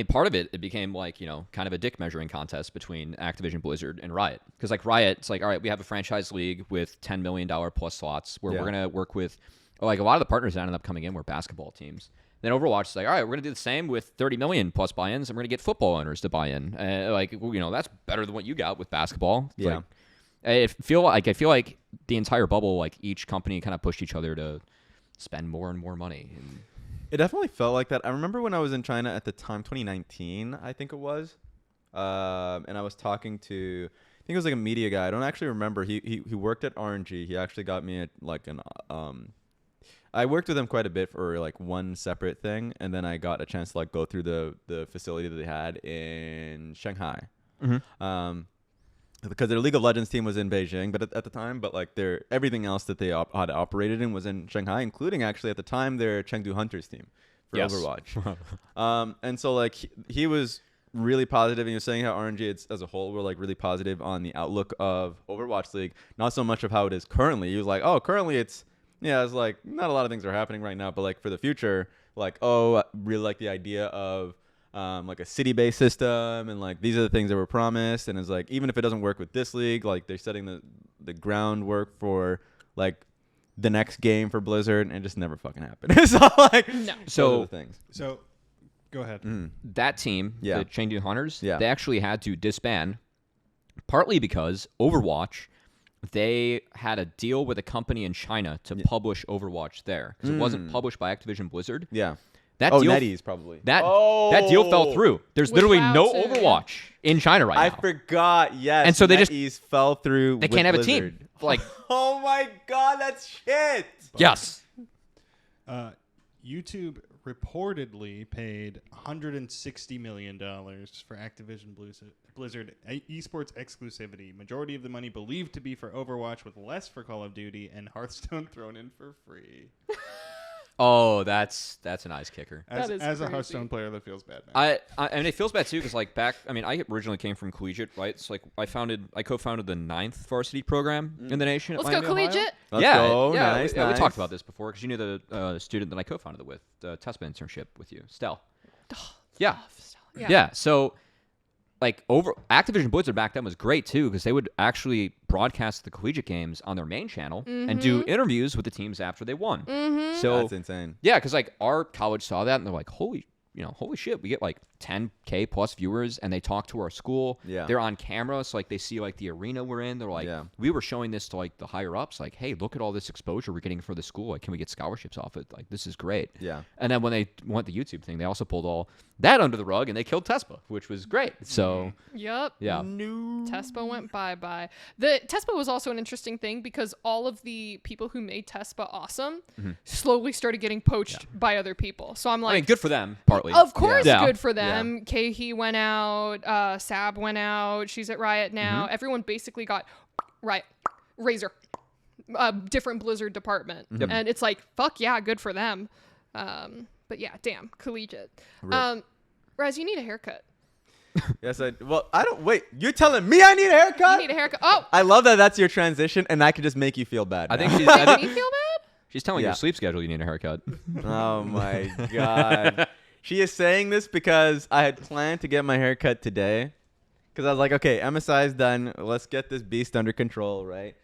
part of it became like, kind of a dick measuring contest between Activision Blizzard and Riot. Because like Riot, it's like, all right, we have a franchise league with $10 million plus slots where we're going to work with, like a lot of the partners that ended up coming in were basketball teams. Then Overwatch is like, all right, we're going to do the same with 30 million plus buy-ins, and we're going to get football owners to buy in. That's better than what you got with basketball. Yeah. I feel like the entire bubble, like each company kind of pushed each other to spend more and more money. And it definitely felt like that. I remember when I was in China at the time, 2019, I think it was. And I was talking to, I think it was like a media guy. I don't actually remember. He worked at RNG. He actually got me I worked with him quite a bit for like one separate thing, and then I got a chance to like go through the facility that they had in Shanghai. Mm-hmm. Because their League of Legends team was in Beijing, but at the time, like everything else that they had operated in was in Shanghai, including actually at the time their Chengdu Hunters team for Overwatch. And so like he was really positive, and he was saying how RNG as a whole were like really positive on the outlook of Overwatch League, not so much of how it is currently. He was like, oh, currently it's like not a lot of things are happening right now, but like for the future, like, I really like the idea of like a city-based system, and like these are the things that were promised, and it's like even if it doesn't work with this league, like they're setting the groundwork for like the next game for Blizzard, and it just never fucking happened. So like those are the things. So go ahead. That team, the Chengdu Hunters, they actually had to disband, partly because Overwatch, they had a deal with a company in China to publish Overwatch there, because it wasn't published by Activision Blizzard. Yeah. That deal, NetEase probably. That deal fell through. There's literally no Overwatch in China right now. I forgot. Yes. And so they NetEase fell through. They can't have Blizzard. a team. Like, oh my god, that's shit. Yes. YouTube reportedly paid $160 million for Activision Blizzard esports exclusivity. Majority of the money believed to be for Overwatch, with less for Call of Duty, and Hearthstone thrown in for free. Oh, that's a nice kicker. As a Hearthstone player, that feels bad, man. I mean, it feels bad too, because like I originally came from collegiate, right? It's like I co-founded the 9th varsity program in the nation. Let's go collegiate. Let's go. Nice. We talked about this before, because you knew the student that I co-founded it with, the TESPA internship with you, Stell. Yeah. So like Activision Blizzard back then was great too, because they would actually broadcast the collegiate games on their main channel and do interviews with the teams after they won. Mm-hmm. So that's insane. Yeah, because like our college saw that and they're like, holy shit, we get like 10K plus viewers, and they talk to our school. Yeah. They're on camera, so like they see like the arena we're in. They're like, we were showing this to like the higher ups, like, hey, look at all this exposure we're getting for the school. Like, can we get scholarships off it? Like, this is great. Yeah. And then when they went the YouTube thing, they also pulled all that under the rug, and they killed TESPA, which was great. So yep. Yeah. No. TESPA went bye-bye. The TESPA was also an interesting thing, because all of the people who made TESPA awesome slowly started getting poached by other people. So I'm like, I mean, good for them, partly. Of course, good for Yeah. them. Kahi went out. Sab went out. She's at Riot now. Everyone basically got Razor, different Blizzard department, and it's like, fuck yeah, good for them. But yeah, damn, collegiate. Raz, you need a haircut. Yes, I don't. Wait, you're telling me I need a haircut? You need a haircut. Oh, I love that that's your transition, and I could just make you feel bad. I think now. she's. make me feel bad? She's telling your sleep schedule you need a haircut. Oh my god. She is saying this because I had planned to get my haircut today, because I was like, okay, MSI is done. Let's get this beast under control, right?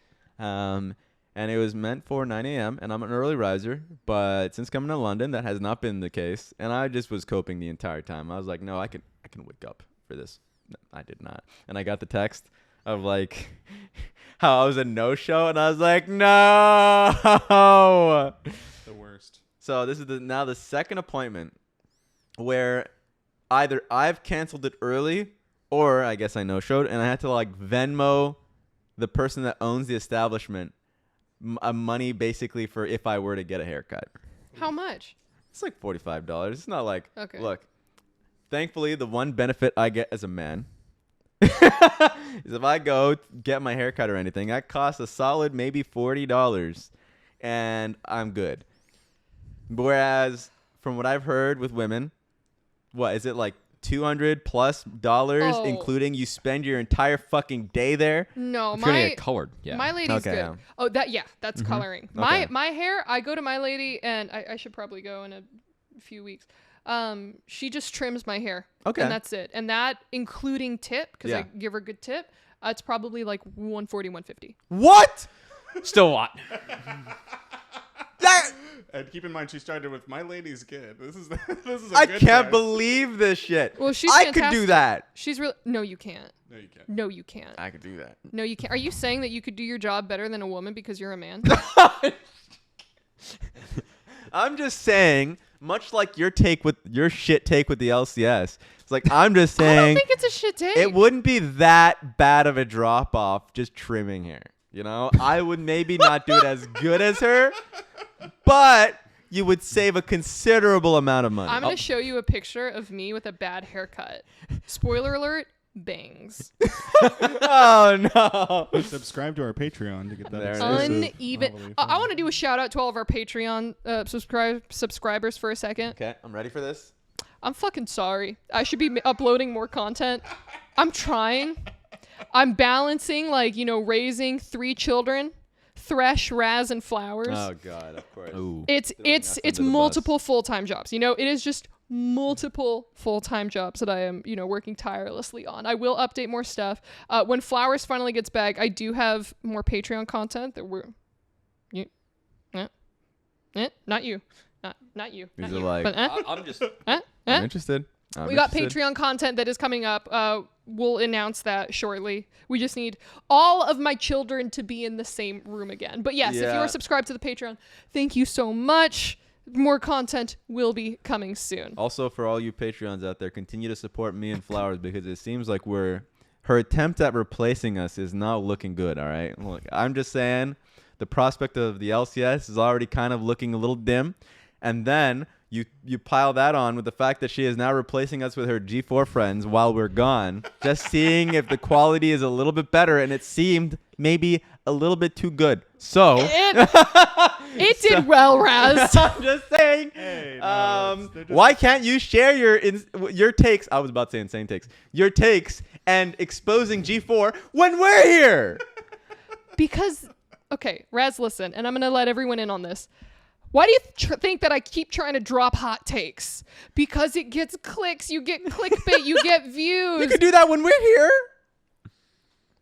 and it was meant for 9 a.m. and I'm an early riser, but since coming to London, that has not been the case, and I just was coping the entire time. I was like, no, I can wake up for this. No, I did not, and I got the text of like how I was a no-show, and I was like, no. The worst. So this is now the second appointment where either I've canceled it early or I guess I no-showed, and I had to like Venmo the person that owns the establishment money basically for if I were to get a haircut. How much? It's like $45. It's not like, okay. Look, thankfully the one benefit I get as a man is if I go get my haircut or anything, that costs a solid maybe $40 and I'm good. Whereas from what I've heard with women, what is it like $200 plus including you spend your entire fucking day there? No, it's gonna get colored. Yeah, my lady's good. Yeah. Oh, that's coloring. Okay. My hair, I go to my lady, and I should probably go in a few weeks. She just trims my hair. Okay, and that's it. And that including tip, because Yeah. I give her a good tip. It's probably like $140, $150. What? Still a lot. And keep in mind, she started with "My lady's good." This is a I good can't price. believe this shit. Well, she's I fantastic. could do that. She's really no, you can't. No, you can't. No, you can't. I could do that. No, you can't. Are you saying that you could do your job better than a woman because you're a man? I'm just saying, much like your shit take with the LCS. It's like I'm just saying. I don't think it's a shit take. It wouldn't be that bad of a drop off just trimming hair. You know, I would maybe not do it as good as her, but you would save a considerable amount of money. I'm going to show you a picture of me with a bad haircut. Spoiler alert, bangs. Oh, no. Subscribe to our Patreon to get that. There it exclusive is. Uneven. I want to do a shout out to all of our Patreon subscribers for a second. Okay, I'm ready for this. I'm fucking sorry. I should be uploading more content. I'm trying. I'm balancing, raising 3 children, Thresh, Raz, and Flowers. Oh God, of course. Ooh. It's multiple full-time jobs. It is just multiple full-time jobs that I am, working tirelessly on. I will update more stuff. When Flowers finally gets back, I do have more Patreon content that not you. Not you. These Not are you. like, But, I'm just. I'm interested. we got Patreon content that is coming up. We'll announce that shortly. We just need all of my children to be in the same room again. But yes, if you Yeah. are subscribed to the Patreon, thank you so much. More content will be coming soon. Also, for all you Patreons out there, continue to support me and Flowers because it seems like her attempt at replacing us is not looking good. All right, look, I'm just saying the prospect of the LCS is already kind of looking a little dim, and then you pile that on with the fact that she is now replacing us with her G4 friends while we're gone, just seeing if the quality is a little bit better, and it seemed maybe a little bit too good. So It did well, Raz. I'm just saying. Hey, no, they're just- Why can't you share your takes? I was about to say insane takes. Your takes and exposing G4 when we're here. Because, okay, Raz, listen, and I'm going to let everyone in on this. Why do you think that I keep trying to drop hot takes? Because it gets clicks, you get clickbait, you get views. You can do that when we're here.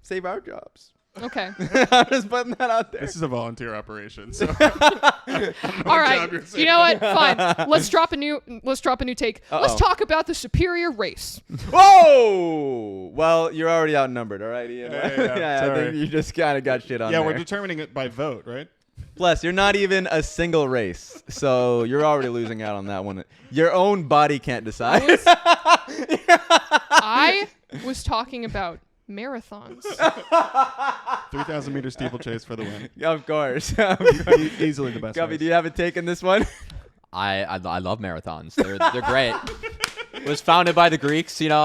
Save our jobs. Okay. I'm just putting that out there. This is a volunteer operation. So All right. You know what? Fine. Let's drop a new take. Uh-oh. Let's talk about the superior race. Whoa! Well, you're already outnumbered, all right, Ian? Yeah, I sorry. think you just kind of got shit on yeah, there. we're determining it by vote, right? Plus, you're not even a single race, so you're already losing out on that one. Your own body can't decide. I was talking about marathons. 3,000 meter steeplechase for the win. Of course. Easily the best. Cubby, race. do you have a take in this one? I love marathons. They're great. It was founded by the Greeks, Cubby,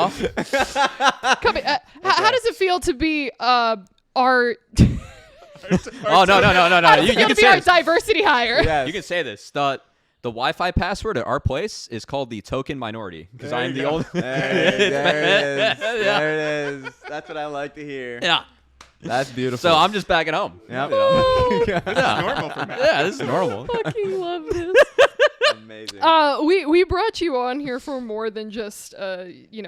how does it feel to be our Oh no! how does it feel to be our diversity hire? Yes. You can say this. The Wi-Fi password at our place is called the token minority because There I'm you the go. only. There it is. Yeah. There it is. That's what I like to hear. Yeah. That's beautiful. So I'm just back at home. Yep. Yeah. Normal for Matt. Yeah, this is normal. Fucking love this. Amazing. We brought you on here for more than just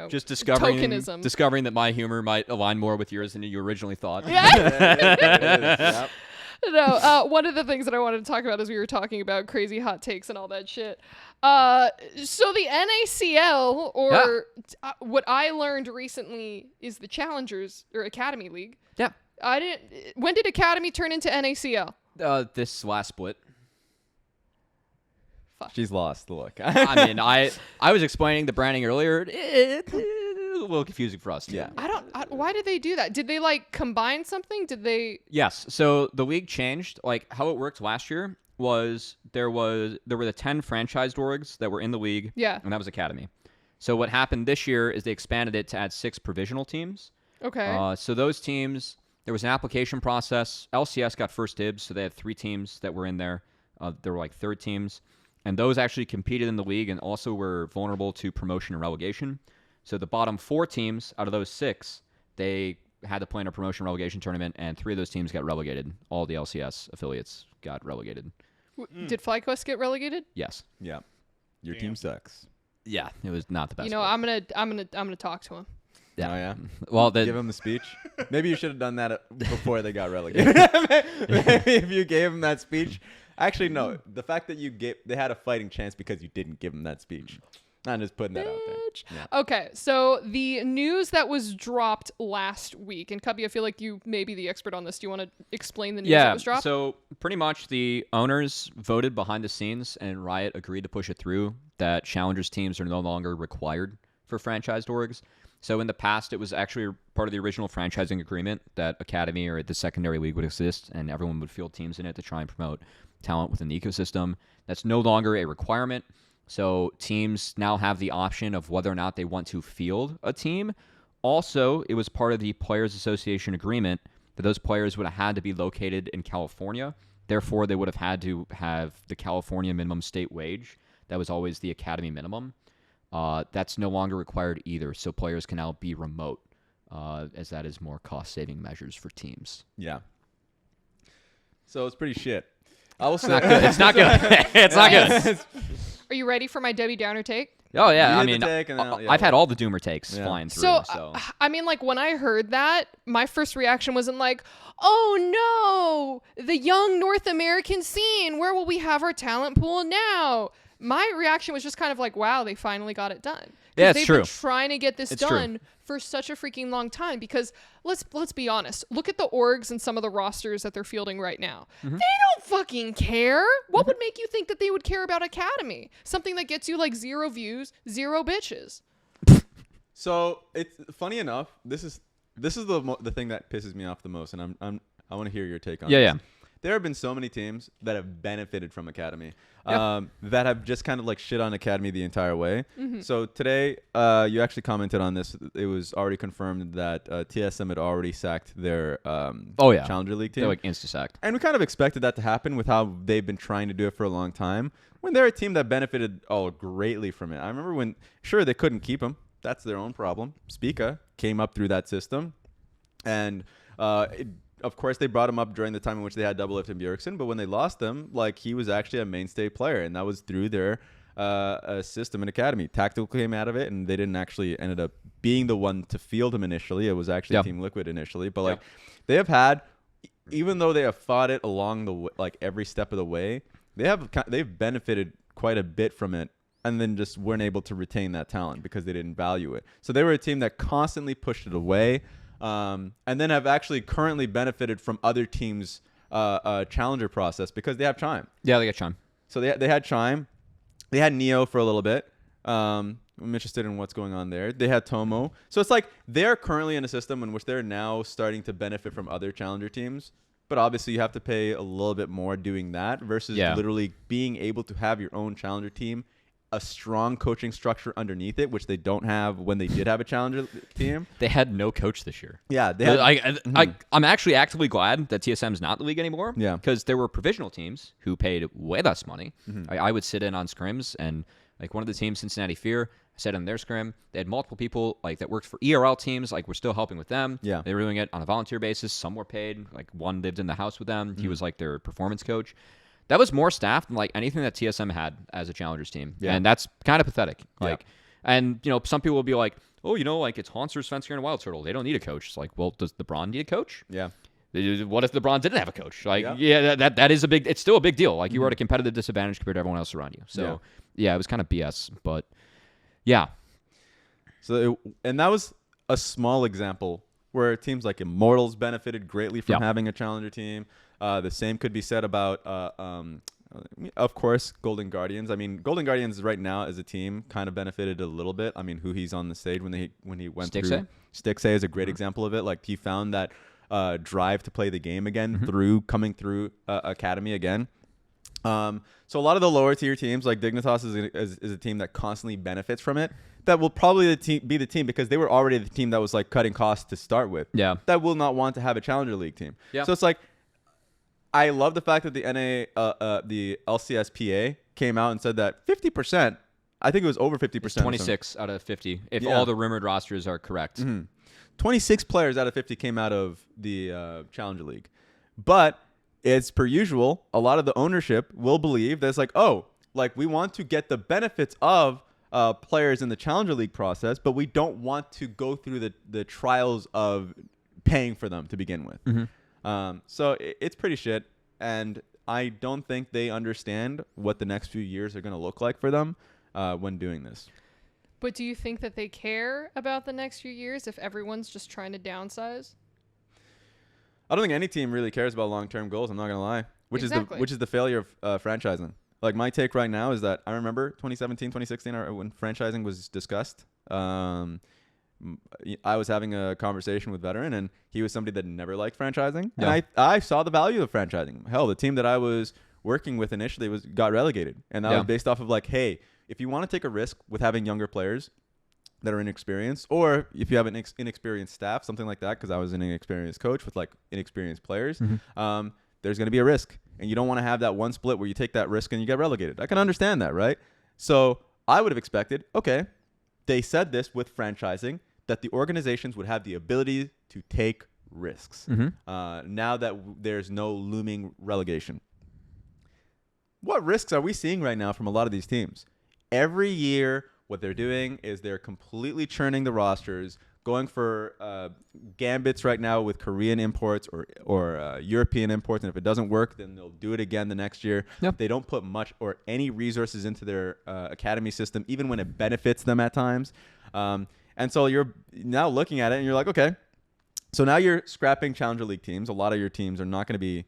Just discovering tokenism. that my humor might align more with yours than you originally thought. Yeah. There it is. Yep. No, one of the things that I wanted to talk about as we were talking about crazy hot takes and all that shit. So the NACL, or what I learned recently, is the Challengers or Academy League. Yeah. When did Academy turn into NACL? This last split. Fuck. She's lost. Look. I mean, I was explaining the branding earlier. It's a little confusing for us too. Yeah. Why did they do that? Did they like combine something? Did they? Yes. So the league changed. Like how it worked last year was there were the 10 franchised orgs that were in the league. Yeah. And that was Academy. So what happened this year is they expanded it to add 6 provisional teams. Okay. So those teams, there was an application process. LCS got first dibs, so they had 3 teams that were in there. There were like third teams. And those actually competed in the league and also were vulnerable to promotion and relegation. So the bottom 4 teams out of those 6, they had to play in a promotion relegation tournament, and 3 of those teams got relegated. All the LCS affiliates got relegated. Did FlyQuest get relegated? Yes. Yeah. Your team sucks. Yeah, it was not the best. You know, I'm gonna talk to him. Yeah. Oh, yeah. Well, give him the speech. Maybe you should have done that before they got relegated. Maybe if you gave him that speech. Actually, no. The fact that they had a fighting chance because you didn't give them that speech. I'm just putting that out there. Yeah. Okay, so the news that was dropped last week, and Cubby, I feel like you may be the expert on this. Do you want to explain the news that was dropped? So pretty much the owners voted behind the scenes, and Riot agreed to push it through that Challengers teams are no longer required for franchised orgs. So in the past, it was actually part of the original franchising agreement that Academy or the secondary league would exist, and everyone would field teams in it to try and promote talent within the ecosystem. That's no longer a requirement. So teams now have the option of whether or not they want to field a team. Also, it was part of the Players Association agreement that those players would have had to be located in California. Therefore, they would have had to have the California minimum state wage. That was always the Academy minimum. That's no longer required either. So players can now be remote, as that is more cost-saving measures for teams. Yeah. So it's pretty shit. I will say it's not good. It's not good. Are you ready for my Debbie Downer take? Oh, yeah. You I hit mean, the take and then, I've had all the Doomer takes flying through. So, I mean, like, when I heard that, my first reaction wasn't like, oh, no, the young North American scene. Where will we have our talent pool now? My reaction was just kind of like, wow, they finally got it done. Yeah, it's they've true. been trying to get this It's done true. for such a freaking long time because let's be honest. Look at the orgs and some of the rosters that they're fielding right now. They don't fucking care. What would make you think that they would care about Academy? Something that gets you like 0 views, 0 bitches. So it's funny enough. This is the thing that pisses me off the most, and I want to hear your take on this. Yeah. There have been so many teams that have benefited from Academy, that have just kind of like shit on Academy the entire way. So today, you actually commented on this. It was already confirmed that TSM had already sacked their Challenger League team. They're like insta-sacked. And we kind of expected that to happen with how they've been trying to do it for a long time. When they're a team that benefited greatly from it. I remember when, sure, they couldn't keep him. That's their own problem. Spica came up through that system. And of course, they brought him up during the time in which they had Double Lift and Bjergsen. But when they lost him, like, he was actually a mainstay player. And that was through their system and Academy. Tactical came out of it, and they didn't actually ended up being the one to field him initially. It was actually Team Liquid initially. But, like, they have had, even though they have fought it along the way, like, every step of the way, they've benefited quite a bit from it, and then just weren't able to retain that talent because they didn't value it. So they were a team that constantly pushed it away, and then have actually currently benefited from other teams' challenger process because they have Chime. Yeah, they got Chime. So they had Chime. They had Neo for a little bit. I'm interested in what's going on there. They had Tomo. So it's like they're currently in a system in which they're now starting to benefit from other challenger teams. But obviously, you have to pay a little bit more doing that versus literally being able to have your own challenger team, a strong coaching structure underneath it, which they don't have when they did have a challenger team. They had no coach this year. Yeah. They had, I'm actually actively glad that TSM's not in the league anymore. Yeah. Because there were provisional teams who paid way less money. I would sit in on scrims, and like one of the teams, Cincinnati Fear, I sat in their scrim. They had multiple people like that worked for ERL teams. Like, we're still helping with them. Yeah. They were doing it on a volunteer basis. Some were paid. Like, one lived in the house with them. He was like their performance coach. That was more staff than like anything that TSM had as a challengers team. Yeah. And that's kind of pathetic. Yeah. Like, and you know, some people will be like, oh, you know, like it's Haunster, Svensker, and Wild Turtle. They don't need a coach. It's like, well, does LeBron need a coach? yeah. What if LeBron didn't have a coach? Like, that is it's still a big deal. Like, you were at a competitive disadvantage compared to everyone else around you. So, yeah, it was kind of BS. But, yeah. So, and that was a small example where teams like Immortals benefited greatly from having a challenger team. The same could be said about, of course, Golden Guardians. I mean, Golden Guardians right now as a team kind of benefited a little bit. I mean, who he's on the stage when he went through. Stixay is a great example of it. Like, he found that drive to play the game again through coming through Academy again. So a lot of the lower tier teams like Dignitas is a team that constantly benefits from it. That will probably be the team because they were already the team that was like cutting costs to start with. Yeah. That will not want to have a Challenger League team. Yeah. So it's like, I love the fact that the the LCSPA came out and said that 50%, I think it was over 50%. It's 26 out of 50, if all the rumored rosters are correct. 26 players out of 50 came out of the Challenger League. But it's per usual, a lot of the ownership will believe that it's like, oh, like we want to get the benefits of players in the Challenger League process, but we don't want to go through the trials of paying for them to begin with. So it's pretty shit, and I don't think they understand what the next few years are going to look like for them when doing this. But do you think that they care about the next few years if everyone's just trying to downsize? I don't think any team really cares about long-term goals. I'm not going to lie, which is the failure of franchising. Like, my take right now is that I remember 2017, 2016 when franchising was discussed. I was having a conversation with Veteran, and he was somebody that never liked franchising. Yeah. And I saw the value of franchising. Hell, the team that I was working with initially got relegated. And that was based off of like, hey, if you want to take a risk with having younger players that are inexperienced, or if you have an inexperienced staff, something like that, because I was an inexperienced coach with like inexperienced players, there's going to be a risk. And you don't want to have that one split where you take that risk and you get relegated. I can understand that, right? So I would have expected, okay, they said this with franchising, that the organizations would have the ability to take risks now that there's no looming relegation. What risks are we seeing right now from a lot of these teams? Every year, what they're doing is they're completely churning the rosters, going for gambits right now with Korean imports or European imports. And if it doesn't work, then they'll do it again the next year. Yep. They don't put much or any resources into their academy system, even when it benefits them at times. And so you're now looking at it and you're like, okay, so now you're scrapping Challenger League teams. A lot of your teams are not going to be,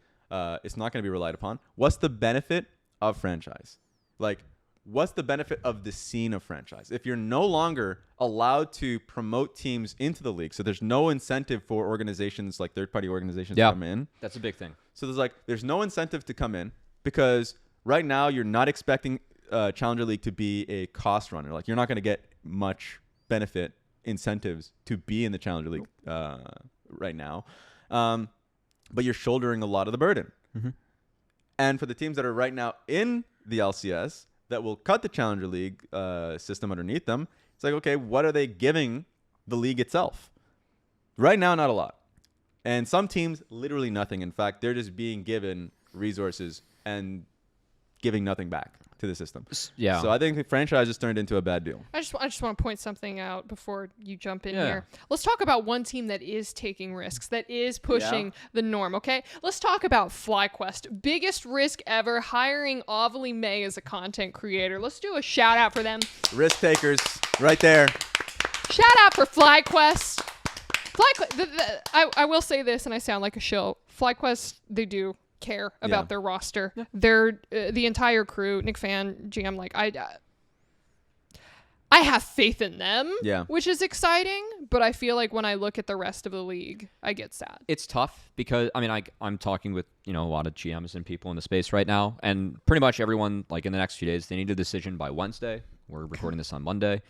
it's not going to be relied upon. What's the benefit of franchise? Like, what's the benefit of the scene of franchise? If you're no longer allowed to promote teams into the league, so there's no incentive for organizations like third-party organizations to come in. That's a big thing. So there's no incentive to come in because right now you're not expecting Challenger League to be a cost runner. Like, you're not going to get much benefit incentives to be in the Challenger League right now. But you're shouldering a lot of the burden. And for the teams that are right now in the LCS that will cut the Challenger League system underneath them, it's like, okay, what are they giving the league itself? Right now, not a lot. And some teams, literally nothing. In fact, they're just being given resources and giving nothing back to the system. Yeah. So I think the franchise has turned into a bad deal. I just want to point something out before you jump in here. Let's talk about one team that is taking risks, that is pushing the norm, okay? Let's talk about FlyQuest. Biggest risk ever, hiring Ovilee May as a content creator. Let's do a shout out for them. Risk takers, right there. Shout out for FlyQuest. I will say this, and I sound like a shill. FlyQuest, they do care about their roster. They're the entire crew, Nick Fan, GM, like I have faith in them, which is exciting, but I feel like when I look at the rest of the league, I get sad. It's tough because I mean I'm talking with, a lot of GMs and people in the space right now, and pretty much everyone, like, in the next few days, they need a decision by Wednesday. We're recording this on Monday.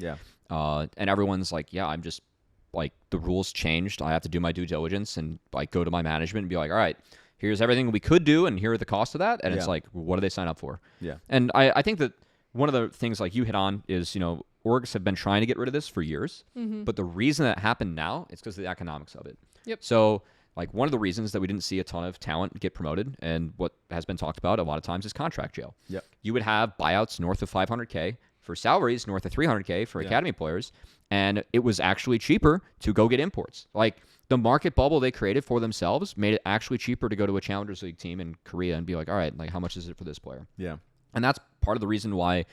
And everyone's like, I'm just like, the rules changed. I have to do my due diligence and like go to my management and be like, all right, here's everything we could do, and here are the costs of that. And it's like, what do they sign up for? And I think that one of the things, like you hit on, is, orgs have been trying to get rid of this for years. But the reason that happened now is because of the economics of it. So, like, one of the reasons that we didn't see a ton of talent get promoted, and what has been talked about a lot of times, is contract jail. You would have buyouts north of $500K for salaries, north of $300K for academy players, and it was actually cheaper to go get imports. Like, the market bubble they created for themselves made it actually cheaper to go to a Challengers League team in Korea and be like, all right, like how much is it for this player? Yeah. And that's part of the reason why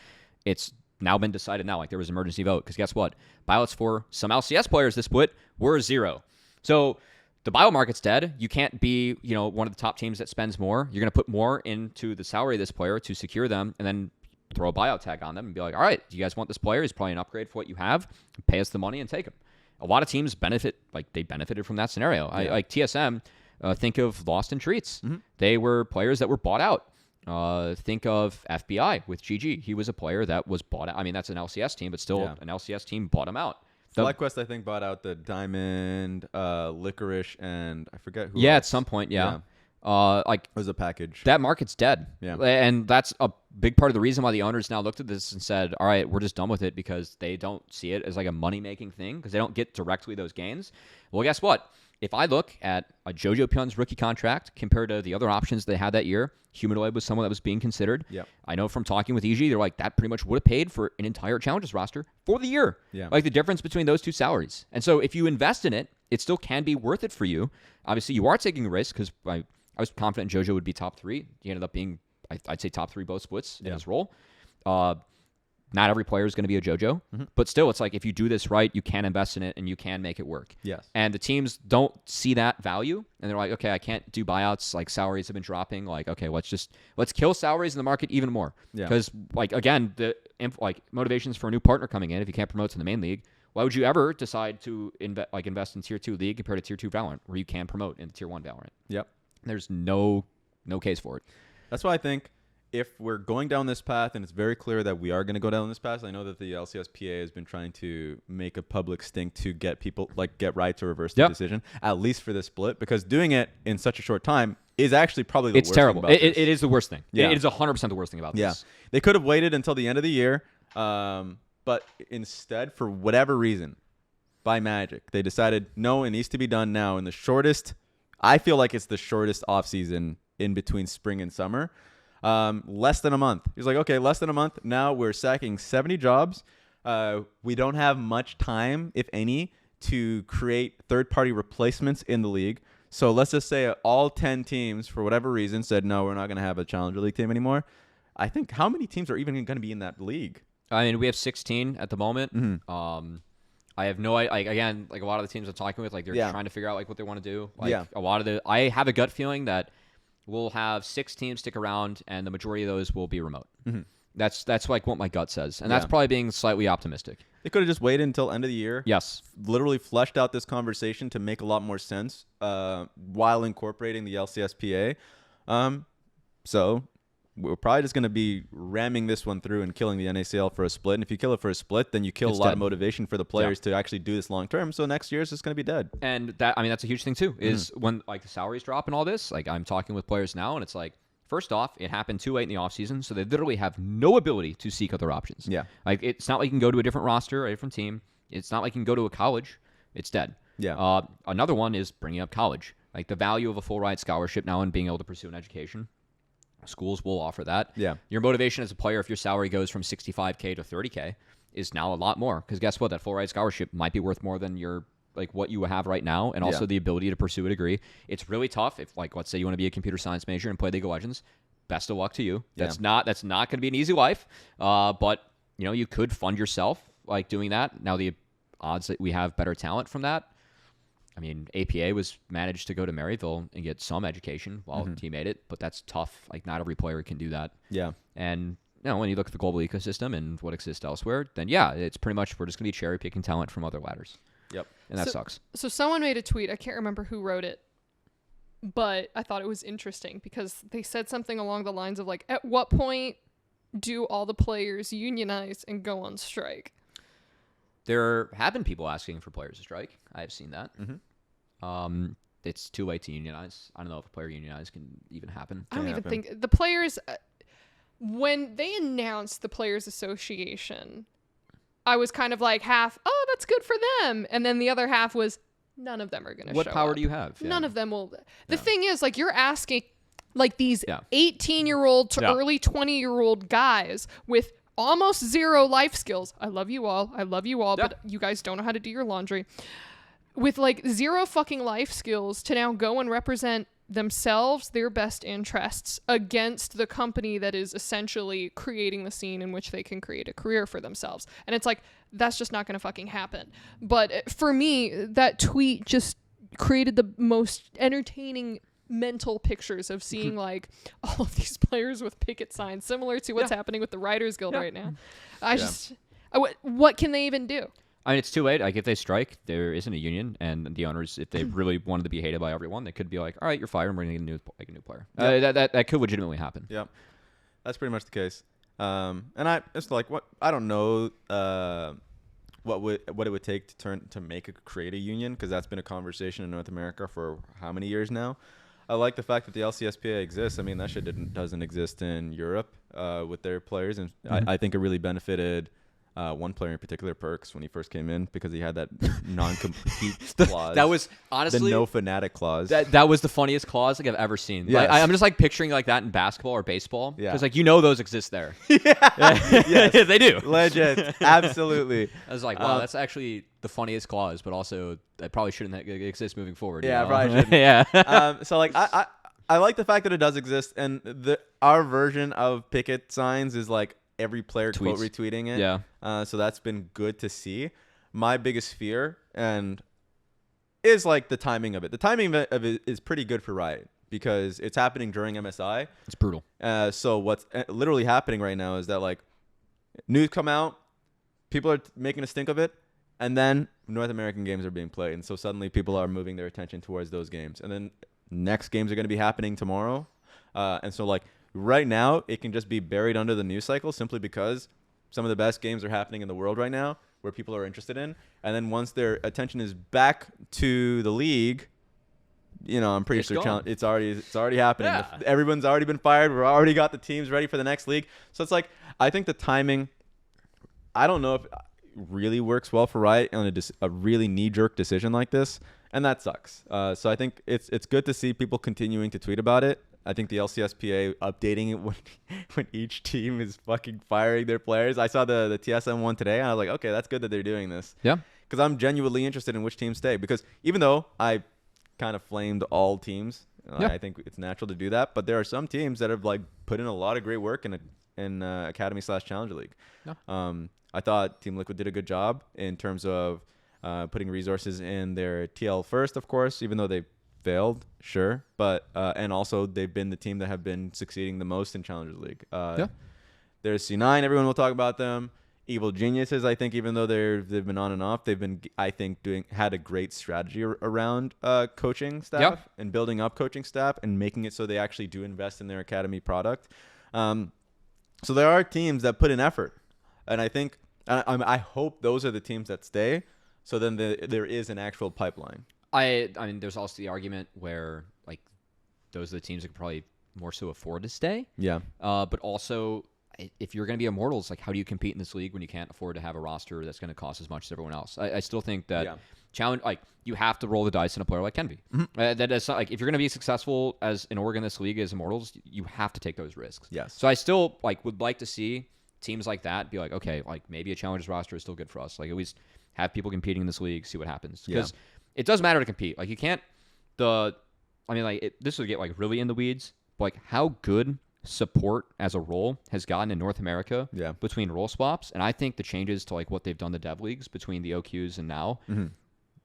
it's now been decided now. Like there was an emergency vote because guess what? Buyouts for some LCS players this split were 0. So the buyout market's dead. You can't be, one of the top teams that spends more. You're going to put more into the salary of this player to secure them and then throw a buyout tag on them and be like, all right, do you guys want this player? He's probably an upgrade for what you have. Pay us the money and take him. A lot of teams benefited from that scenario. Yeah. Like TSM, think of Lost in Treats. Mm-hmm. They were players that were bought out. Think of FBI with GG. He was a player that was bought out. I mean, that's an LCS team, but still an LCS team bought him out. FlyQuest, I think, bought out the Diamond, Licorice, and I forget who else. At some point, yeah. It was a package. That market's dead. Yeah. And that's a big part of the reason why the owners now looked at this and said, all right, we're just done with it because they don't see it as like a money-making thing because they don't get directly those gains. Well, guess what? If I look at a Jojo Pyun's rookie contract compared to the other options they had that year, Humanoid was someone that was being considered. Yep. I know from talking with EG, they're like, that pretty much would have paid for an entire Challengers roster for the year. Yeah. Like the difference between those two salaries. And so if you invest in it, it still can be worth it for you. Obviously, you are taking a risk because I was confident Jojo would be top 3. He ended up being, I'd say, top 3 both splits in his role. Not every player is going to be a JoJo, but still, it's like if you do this right, you can invest in it and you can make it work. Yes. And the teams don't see that value, and they're like, okay, I can't do buyouts. Like salaries have been dropping. Like, okay, let's kill salaries in the market even more. Yeah. Because again, the motivations for a new partner coming in, if you can't promote to the main league, why would you ever decide to invest in Tier 2 League compared to Tier 2 Valorant, where you can promote in Tier 1 Valorant? Yep. There's no case for it. That's why I think if we're going down this path, and it's very clear that we are going to go down this path, I know that the LCSPA has been trying to make a public stink to get people, get Riot to reverse the decision, at least for this split, because doing it in such a short time is actually probably the worst terrible. thing about this. It is the worst thing. Yeah. It is 100% the worst thing about this. They could have waited until the end of the year, but instead, for whatever reason, by magic, they decided, no, it needs to be done now in the shortest, I feel like it's the shortest offseason in between spring and summer. Less than a month. He's like, okay, less than a month. Now we're sacking 70 jobs. We don't have much time, if any, to create third-party replacements in the league. So let's just say all 10 teams, for whatever reason, said, no, we're not going to have a Challenger League team anymore. I think how many teams are even going to be in that league? I mean, we have 16 at the moment. Mm-hmm. I have no idea. Again, a lot of the teams I'm talking with, they're trying to figure out what they want to do. I have a gut feeling that we'll have 6 teams stick around, and the majority of those will be remote. Mm-hmm. That's what my gut says, and that's probably being slightly optimistic. They could have just waited until end of the year. Yes, literally fleshed out this conversation to make a lot more sense while incorporating the LCSPA. So we're probably just going to be ramming this one through and killing the NACL for a split. And if you kill it for a split, then you kill a lot of motivation for the players to actually do this long term. So next year is just going to be dead. And that's a huge thing too, is when the salaries drop and all this, I'm talking with players now and it's like, first off, it happened too late in the offseason, so they literally have no ability to seek other options. Yeah. It's not like you can go to a different roster, a different team. It's not like you can go to a college. It's dead. Yeah. Another one is bringing up college. The value of a full ride scholarship now and being able to pursue an education. Schools will offer that. Yeah. Your motivation as a player, if your salary goes from $65K to $30K, is now a lot more. Because guess what? That full ride scholarship might be worth more than your what you have right now, and also the ability to pursue a degree. It's really tough if, let's say you want to be a computer science major and play League of Legends. Best of luck to you. That's not going to be an easy life. But you could fund yourself doing that. Now the odds that we have better talent from that. I mean, APA was managed to go to Maryville and get some education while he made it, but that's tough. Not every player can do that. Yeah. And when you look at the global ecosystem and what exists elsewhere, then it's pretty much we're just going to be cherry picking talent from other ladders. Yep. And that sucks. So someone made a tweet. I can't remember who wrote it, but I thought it was interesting because they said something along the lines of at what point do all the players unionize and go on strike? There have been people asking for players to strike. I've seen that. It's too late to unionize. I don't know if a player unionize can even happen. I don't even think the players, when they announced the Players Association, I was kind of half, oh, that's good for them. And then the other half was, none of them are going to show up. What power do you have? None of them will. The thing is, you're asking, these 18-year-old to early 20-year-old guys with almost zero life skills. I love you all, but you guys don't know how to do your laundry. with like zero fucking life skills to now go and represent themselves, their best interests, against the company that is essentially creating the scene in which they can create a career for themselves. And it's like, that's just not going to fucking happen. But for me, that tweet just created the most entertaining mental pictures of seeing like all of these players with picket signs, similar to what's happening with the Writers Guild right now. What can they even do? I mean, it's too late. Like, if they strike, there isn't a union, and the owners, if they really wanted to be hated by everyone, they could be like, "All right, you're fired. And we're going to get a new player." That could legitimately happen. Yeah, that's pretty much the case. And it's like, what I don't know, what it would take to create a union, because that's been a conversation in North America for how many years now. I like the fact that the LCSPA exists. I mean, that shit doesn't exist in Europe with their players, and I think it really benefited. One player in particular, Perks, when he first came in, because he had that non-compete clause. That was honestly the no fanatic clause. That was the funniest clause like I've ever seen. Yes. Like, I'm just like picturing like that in basketball or baseball. Yeah, because like those exist there. Yes, they do. Legit, absolutely. I was like, wow, that's actually the funniest clause, but also that probably shouldn't exist moving forward. Yeah, you know? probably shouldn't. Yeah. So like I like the fact that it does exist, and our version of picket signs is like every player quote retweeting it. Yeah. So that's been good to see. My biggest fear is like the timing of it. The timing of it is pretty good for Riot because it's happening during MSI. It's brutal. So what's literally happening right now is that like news come out, people are making a stink of it, and then North American games are being played, and so suddenly people are moving their attention towards those games, and then next games are going to be happening tomorrow, and so like. Right now, it can just be buried under the news cycle simply because some of the best games are happening in the world right now where people are interested in. And then once their attention is back to the league, I'm pretty sure it's already happening. Yeah. Everyone's already been fired. We've already got the teams ready for the next league. So it's like, I think the timing, I don't know if it really works well for Riot on a really knee-jerk decision like this. And that sucks. So I think it's good to see people continuing to tweet about it. I think the LCSPA updating it when each team is fucking firing their players. I saw the TSM one today, and I was like, okay, that's good that they're doing this. Yeah. Because I'm genuinely interested in which teams stay. Because even though I kind of flamed all teams, I think it's natural to do that. But there are some teams that have like put in a lot of great work in Academy/Challenger League. Yeah. I thought Team Liquid did a good job in terms of putting resources in their TL first, of course, even though they failed, sure, but and also they've been the team that have been succeeding the most in Challenger League. There's C9. Everyone will talk about them. Evil Geniuses, I think, even though they've been on and off, they've been, I think, had a great strategy around coaching staff and building up coaching staff and making it so they actually do invest in their academy product. So there are teams that put in effort, and I think I hope those are the teams that stay. So then there is an actual pipeline. I mean, there's also the argument where like those are the teams that could probably more so afford to stay. Yeah. But also, if you're going to be Immortals, like how do you compete in this league when you can't afford to have a roster that's going to cost as much as everyone else? I still think that challenge, like you have to roll the dice in a player like Kenby. Mm-hmm. That is not like if you're going to be successful as an org in this league as Immortals, you have to take those risks. Yes. So I still would like to see teams like that be like, okay, like maybe a challengers roster is still good for us. Like at least have people competing in this league, see what happens. Because it does matter to compete. Like you can't this would get like really in the weeds, but like how good support as a role has gotten in North America between role swaps, and I think the changes to like what they've done the dev leagues between the OQs and now,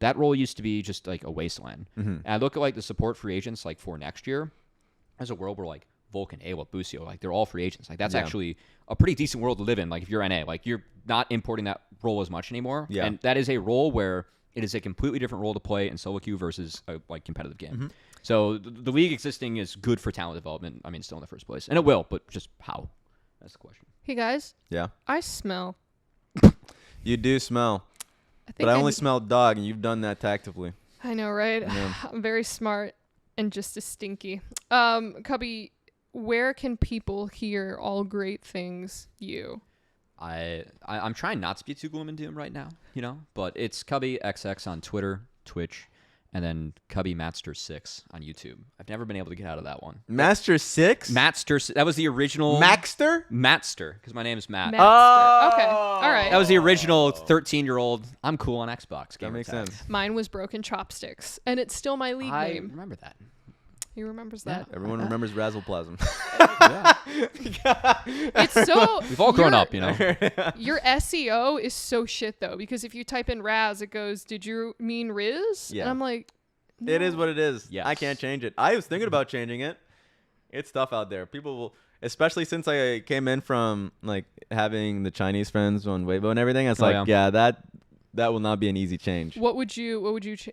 that role used to be just like a wasteland. And I look at like the support free agents like for next year as a world where like Vulcan, Awa, Busio, like they're all free agents. Like that's actually a pretty decent world to live in. Like if you're NA, like you're not importing that role as much anymore. Yeah. And that is a role where it is a completely different role to play in solo queue versus a like competitive game. So the league existing is good for talent development. I mean, still in the first place, and it will, but just how? That's the question. Hey guys. Yeah. I smell. You do smell. But I only smell dog, and you've done that tactively. I know, right? Yeah. I'm very smart and just as stinky. Cubby, where can people hear all great things you? I'm trying not to be too gloom and doom right now, but it's Cubby XX on Twitter, Twitch, and then Cubby Matster 6 on YouTube. I've never been able to get out of that one. Master 6? Matster. That was the original. Maxter? Matster, because my name is Matt. Maxter. Okay. All right. That was the original 13-year-old. I'm cool on Xbox. That makes sense. Mine was Broken Chopsticks, and it's still my league I name. remember that. He remembers that. Everyone remembers Razzleplasm. It's so. We've all grown up, you know. Your SEO is so shit though, because if you type in Raz, it goes, "Did you mean Riz?" Yeah. And I'm like, no. It is what it is. Yes. I can't change it. I was thinking about changing it. It's tough out there. People will, especially since I came in from like having the Chinese friends on Weibo and everything. It's that will not be an easy change. What would you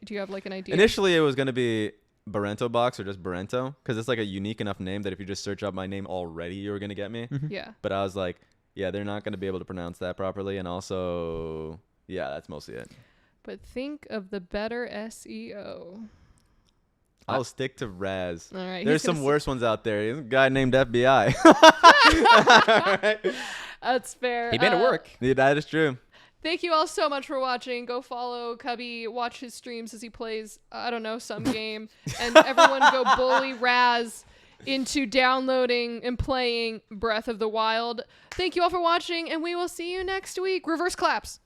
do you have like an idea? Initially, it was going to be Barento Box or just Barento, because it's like a unique enough name that if you just search up my name already, you're going to get me. Yeah. But I was like, yeah, they're not going to be able to pronounce that properly. And also, yeah, that's mostly it. But think of the better SEO. I'll stick to Raz. All right. There's some worse ones out there. There's a guy named FBI. That's fair. He made it work. Yeah, that is true. Thank you all so much for watching. Go follow Cubby, watch his streams as he plays, I don't know, some game. And everyone go bully Raz into downloading and playing Breath of the Wild. Thank you all for watching, and we will see you next week. Reverse claps.